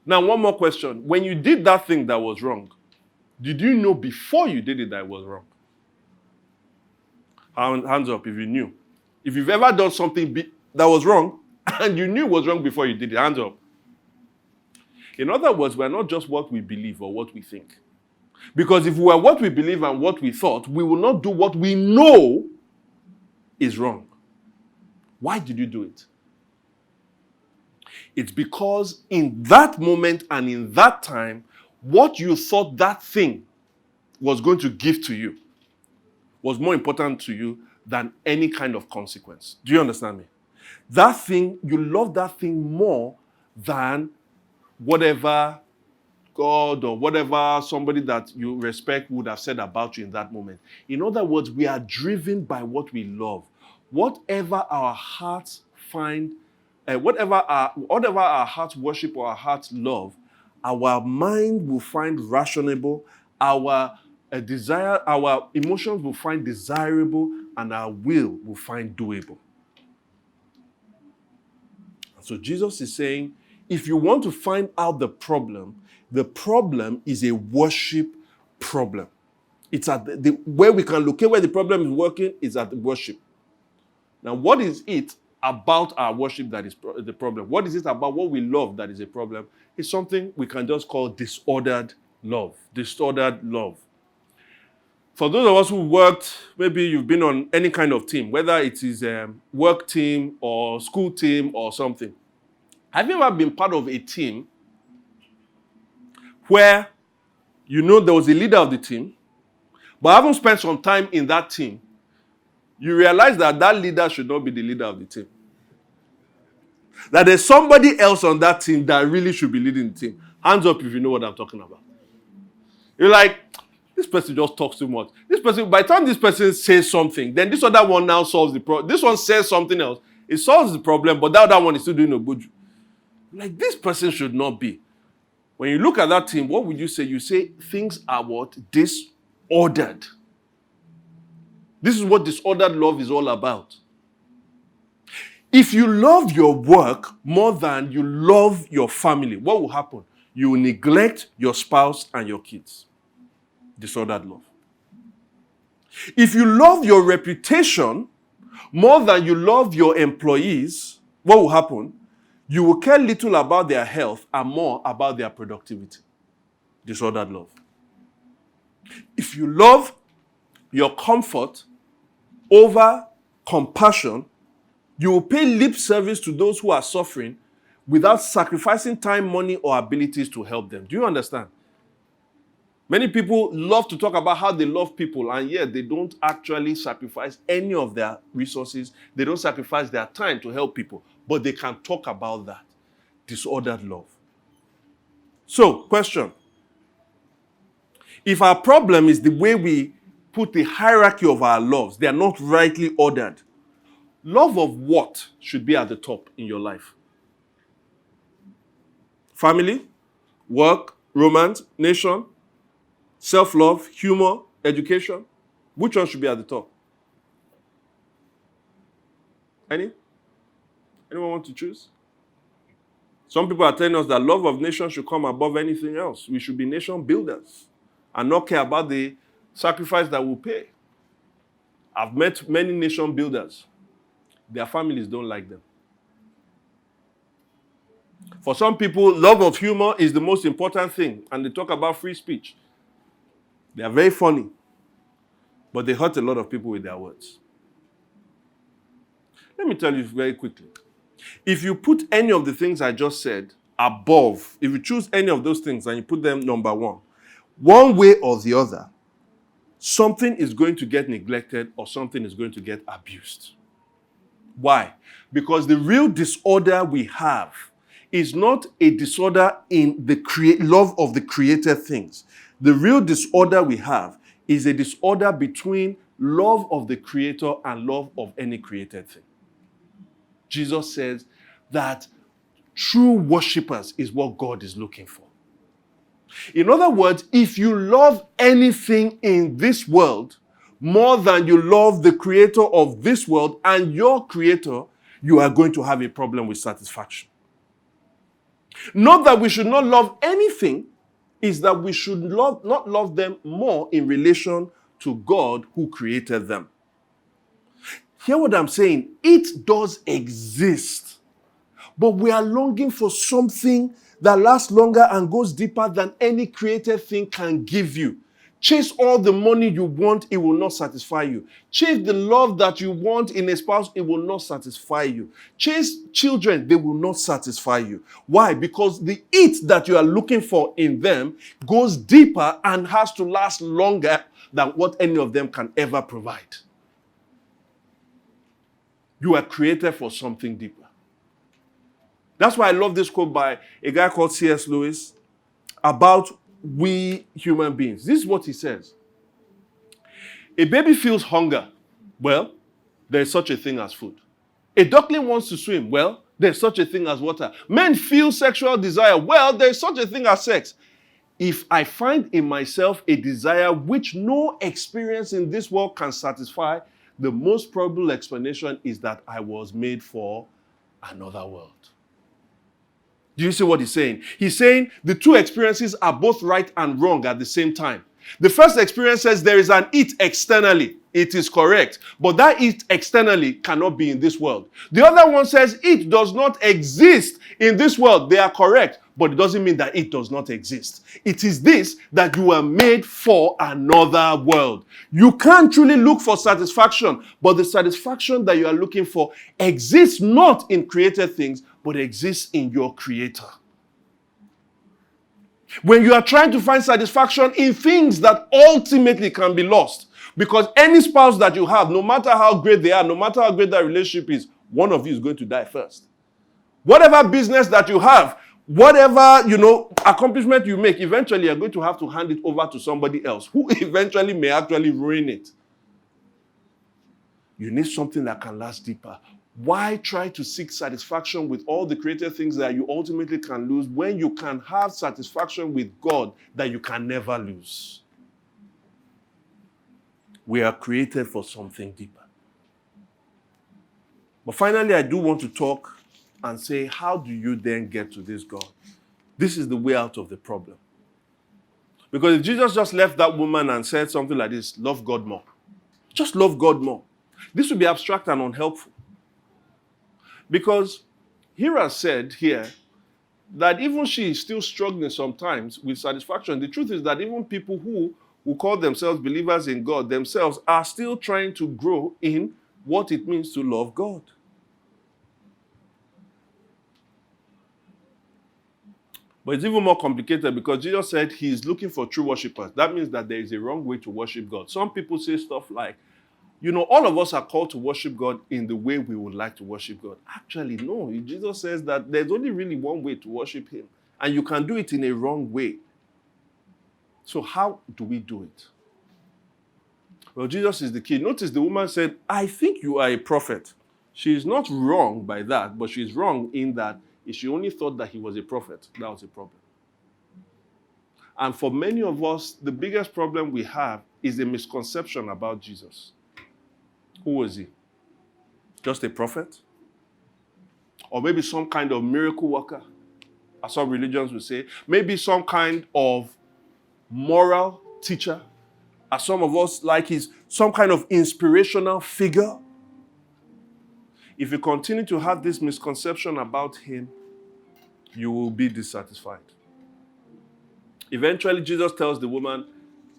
Now, one more question. When you did that thing that was wrong, did you know before you did it that it was wrong? Hands up if you knew. If you've ever done something that was wrong and you knew it was wrong before you did it, hands up. In other words, we're not just what we believe or what we think. Because if we were what we believe and what we thought, we will not do what we know is wrong. Why did you do it? It's because in that moment and in that time, what you thought that thing was going to give to you was more important to you than any kind of consequence. Do you understand me? That thing, you love that thing more than whatever God or whatever somebody that you respect would have said about you in that moment. In other words, we are driven by what we love. Whatever our hearts find, whatever our hearts worship or our hearts love, our mind will find rationable, our desire, our emotions will find desirable, and our will find doable. So Jesus is saying, if you want to find out the problem is a worship problem. It's at where we can locate where the problem is working is at the worship. Now, what is it about our worship that is the problem? What is it about what we love that is a problem? It's something we can just call disordered love. Disordered love. For those of us who worked, maybe you've been on any kind of team, whether it is a work team or school team or something. Have you ever been part of a team where you know there was a leader of the team, but having spent some time in that team, you realize that that leader should not be the leader of the team? That there's somebody else on that team that really should be leading the team. Hands up if you know what I'm talking about. You're like, this person just talks too much. This person, by the time this person says something, then this other one now solves the problem. This one says something else. It solves the problem, but that other one is still doing a good job. Like, this person should not be. When you look at that team, what would you say? You say things are what? Disordered. This is what disordered love is all about. If you love your work more than you love your family, what will happen? You will neglect your spouse and your kids. Disordered love. If you love your reputation more than you love your employees, what will happen? You will care little about their health and more about their productivity. Disordered love. If you love your comfort over compassion, you will pay lip service to those who are suffering without sacrificing time, money, or abilities to help them. Do you understand? Many people love to talk about how they love people, and yet they don't actually sacrifice any of their resources. They don't sacrifice their time to help people, but they can talk about that. Disordered love. So, question. If our problem is the way we put the hierarchy of our loves, they are not rightly ordered, love of what should be at the top in your life? Family, work, romance, nation, self-love, humor, education. Which one should be at the top? Anyone want to choose? Some people are telling us that love of nation should come above anything else. We should be nation builders and not care about the sacrifice that we'll pay. I've met many nation builders. Their families don't like them. For some people, love of humor is the most important thing, and they talk about free speech. They are very funny, but they hurt a lot of people with their words. Let me tell you very quickly. If you put any of the things I just said above, if you choose any of those things and you put them number one way or the other, something is going to get neglected or something is going to get abused. Why? Because the real disorder we have is not a disorder in the love of the created things. The real disorder we have is a disorder between love of the Creator and love of any created thing. Jesus says that true worshippers is what God is looking for. In other words, if you love anything in this world more than you love the Creator of this world and your Creator, you are going to have a problem with satisfaction. Not that we should not love anything, is that we should not love them more in relation to God who created them. Hear what I'm saying? It does exist, but we are longing for something that lasts longer and goes deeper than any created thing can give you. Chase all the money you want, it will not satisfy you. Chase the love that you want in a spouse, it will not satisfy you. Chase children, they will not satisfy you. Why? Because the it that you are looking for in them goes deeper and has to last longer than what any of them can ever provide. You are created for something deeper. That's why I love this quote by a guy called C.S. Lewis about we human beings. This is what he says. A baby feels hunger. Well, there is such a thing as food. A duckling wants to swim. Well, there is such a thing as water. Men feel sexual desire. Well, there is such a thing as sex. If I find in myself a desire which no experience in this world can satisfy, the most probable explanation is that I was made for another world. Do you see what he's saying? He's saying the two experiences are both right and wrong at the same time. The first experience says there is an it externally. It is correct. But that it externally cannot be in this world. The other one says it does not exist in this world. They are correct. But it doesn't mean that it does not exist. It is this that you are made for another world. You can't truly look for satisfaction, but the satisfaction that you are looking for exists not in created things, but exists in your Creator. When you are trying to find satisfaction in things that ultimately can be lost, because any spouse that you have, no matter how great they are, no matter how great that relationship is, one of you is going to die first. Whatever business that you have, whatever, accomplishment you make, eventually you're going to have to hand it over to somebody else who eventually may actually ruin it. You need something that can last deeper. Why try to seek satisfaction with all the created things that you ultimately can lose when you can have satisfaction with God that you can never lose? We are created for something deeper. But finally, I do want to talk and say, how do you then get to this God? This is the way out of the problem. Because if Jesus just left that woman and said something like this, love God more. Just love God more. This would be abstract and unhelpful. Because Hira said here that even she is still struggling sometimes with satisfaction. The truth is that even people who call themselves believers in God themselves are still trying to grow in what it means to love God. But it's even more complicated because Jesus said he is looking for true worshipers. That means that there is a wrong way to worship God. Some people say stuff like, all of us are called to worship God in the way we would like to worship God. Actually, no. Jesus says that there's only really one way to worship him. And you can do it in a wrong way. So how do we do it? Well, Jesus is the key. Notice the woman said, I think you are a prophet. She is not wrong by that, but she's wrong in that if she only thought that he was a prophet, that was a problem. And for many of us, the biggest problem we have is a misconception about Jesus. Who was he? Just a prophet? Or maybe some kind of miracle worker, as some religions would say. Maybe some kind of moral teacher, as some of us like he's some kind of inspirational figure. If you continue to have this misconception about him, you will be dissatisfied. Eventually, Jesus tells the woman,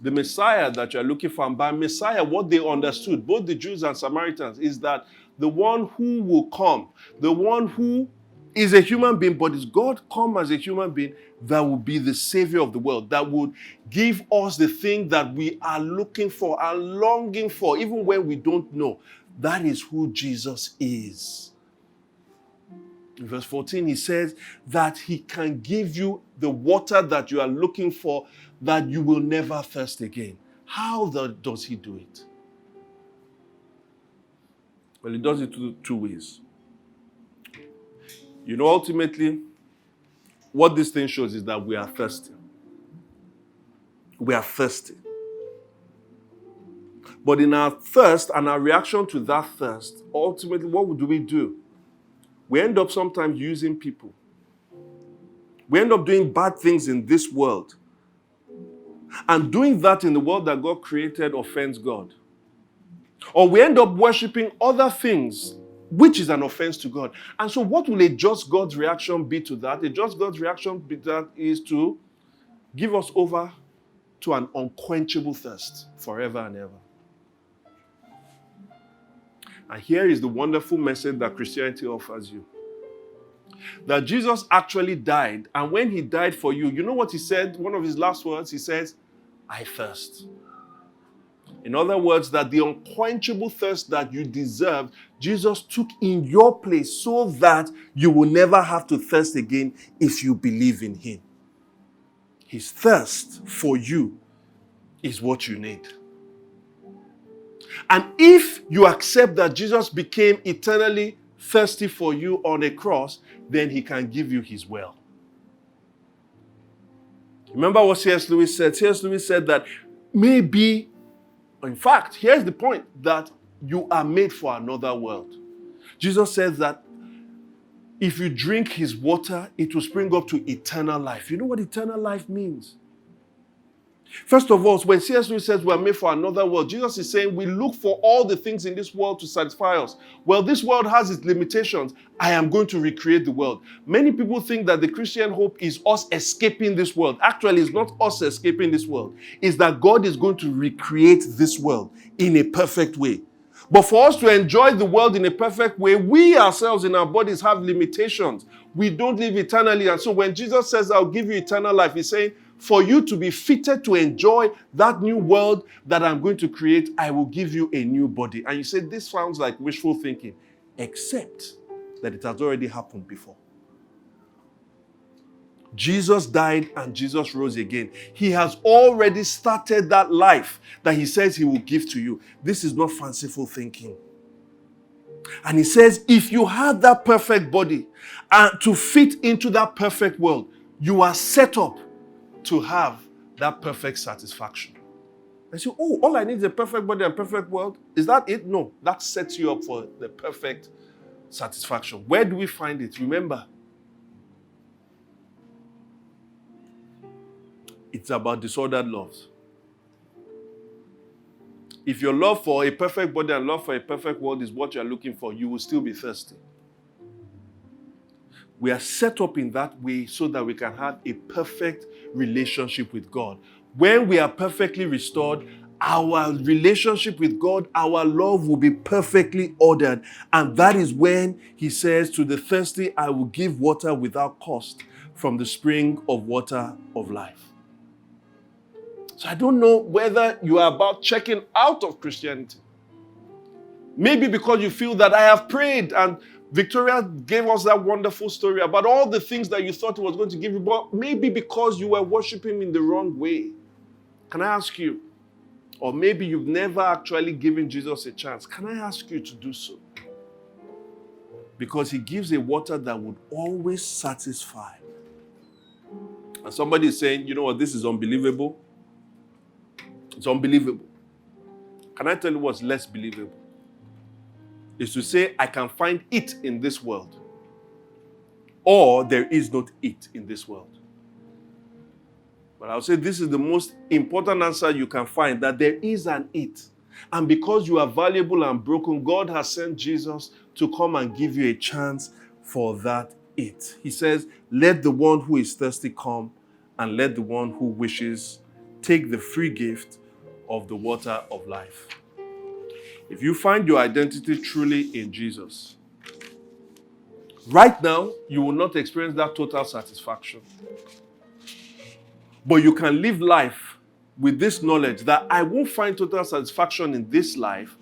the Messiah that you're looking for, and by Messiah, what they understood, both the Jews and Samaritans, is that the one who will come, the one who is a human being, but is God come as a human being, that will be the Savior of the world, that would give us the thing that we are looking for and longing for, even when we don't know. That is who Jesus is. In verse 14, he says that he can give you the water that you are looking for, that you will never thirst again. How does he do it? Well, he does it two ways. You know, ultimately, what this thing shows is that we are thirsty. We are thirsty. But in our thirst and our reaction to that thirst, ultimately, what do we do? We end up sometimes using people. We end up doing bad things in this world. And doing that in the world that God created offends God. Or we end up worshiping other things, which is an offense to God. And so what will a just God's reaction be to that? A just God's reaction to that is to give us over to an unquenchable thirst forever and ever. And here is the wonderful message that Christianity offers you. That Jesus actually died, and when he died for you, you know what he said? One of his last words, he says, I thirst. In other words, that the unquenchable thirst that you deserve, Jesus took in your place so that you will never have to thirst again if you believe in him. His thirst for you is what you need. And if you accept that Jesus became eternally thirsty for you on a cross, then he can give you his well. Remember what C.S. Lewis said? C.S. Lewis said that maybe, in fact, here's the point, that you are made for another world. Jesus says that if you drink his water, it will spring up to eternal life. You know what eternal life means? First of all, when C.S. Lewis says we are made for another world, Jesus is saying we look for all the things in this world to satisfy us. Well, this world has its limitations. I am going to recreate the world. Many people think that the Christian hope is us escaping this world. Actually, it's not us escaping this world. It's that God is going to recreate this world in a perfect way. But for us to enjoy the world in a perfect way, we ourselves in our bodies have limitations. We don't live eternally. And so when Jesus says, I'll give you eternal life, he's saying, for you to be fitted to enjoy that new world that I'm going to create, I will give you a new body. And you say, this sounds like wishful thinking, except that it has already happened before. Jesus died and Jesus rose again. He has already started that life that he says he will give to you. This is not fanciful thinking. And he says, if you have that perfect body and to fit into that perfect world, you are set up to have that perfect satisfaction. I say, oh, all I need is a perfect body and perfect world. Is that it? No, that sets you up for the perfect satisfaction. Where do we find it? Remember, it's about disordered loves. If your love for a perfect body and love for a perfect world is what you're looking for, you will still be thirsty. We are set up in that way so that we can have a perfect relationship with God. When we are perfectly restored, our relationship with God, our love will be perfectly ordered. And that is when he says, to the thirsty, I will give water without cost from the spring of water of life. So I don't know whether you are about checking out of Christianity. Maybe because you feel that I have prayed, and Victoria gave us that wonderful story about all the things that you thought he was going to give you, but maybe because you were worshiping him in the wrong way. Can I ask you, or maybe you've never actually given Jesus a chance, can I ask you to do so? Because he gives a water that would always satisfy. And somebody is saying, you know what, this is unbelievable. It's unbelievable. Can I tell you what's less believable? Is to say, I can find it in this world. Or there is not it in this world. But I'll say this is the most important answer you can find, that there is an it. And because you are valuable and broken, God has sent Jesus to come and give you a chance for that it. He says, let the one who is thirsty come, and let the one who wishes take the free gift of the water of life. If you find your identity truly in Jesus, right now, you will not experience that total satisfaction. But you can live life with this knowledge that I won't find total satisfaction in this life,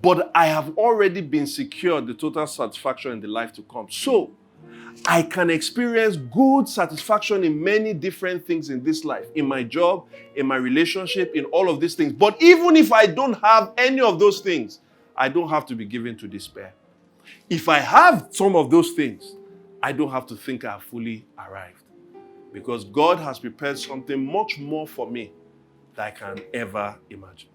but I have already been secured the total satisfaction in the life to come. So I can experience good satisfaction in many different things in this life, in my job, in my relationship, in all of these things. But even if I don't have any of those things, I don't have to be given to despair. If I have some of those things, I don't have to think I have fully arrived. Because God has prepared something much more for me than I can ever imagine.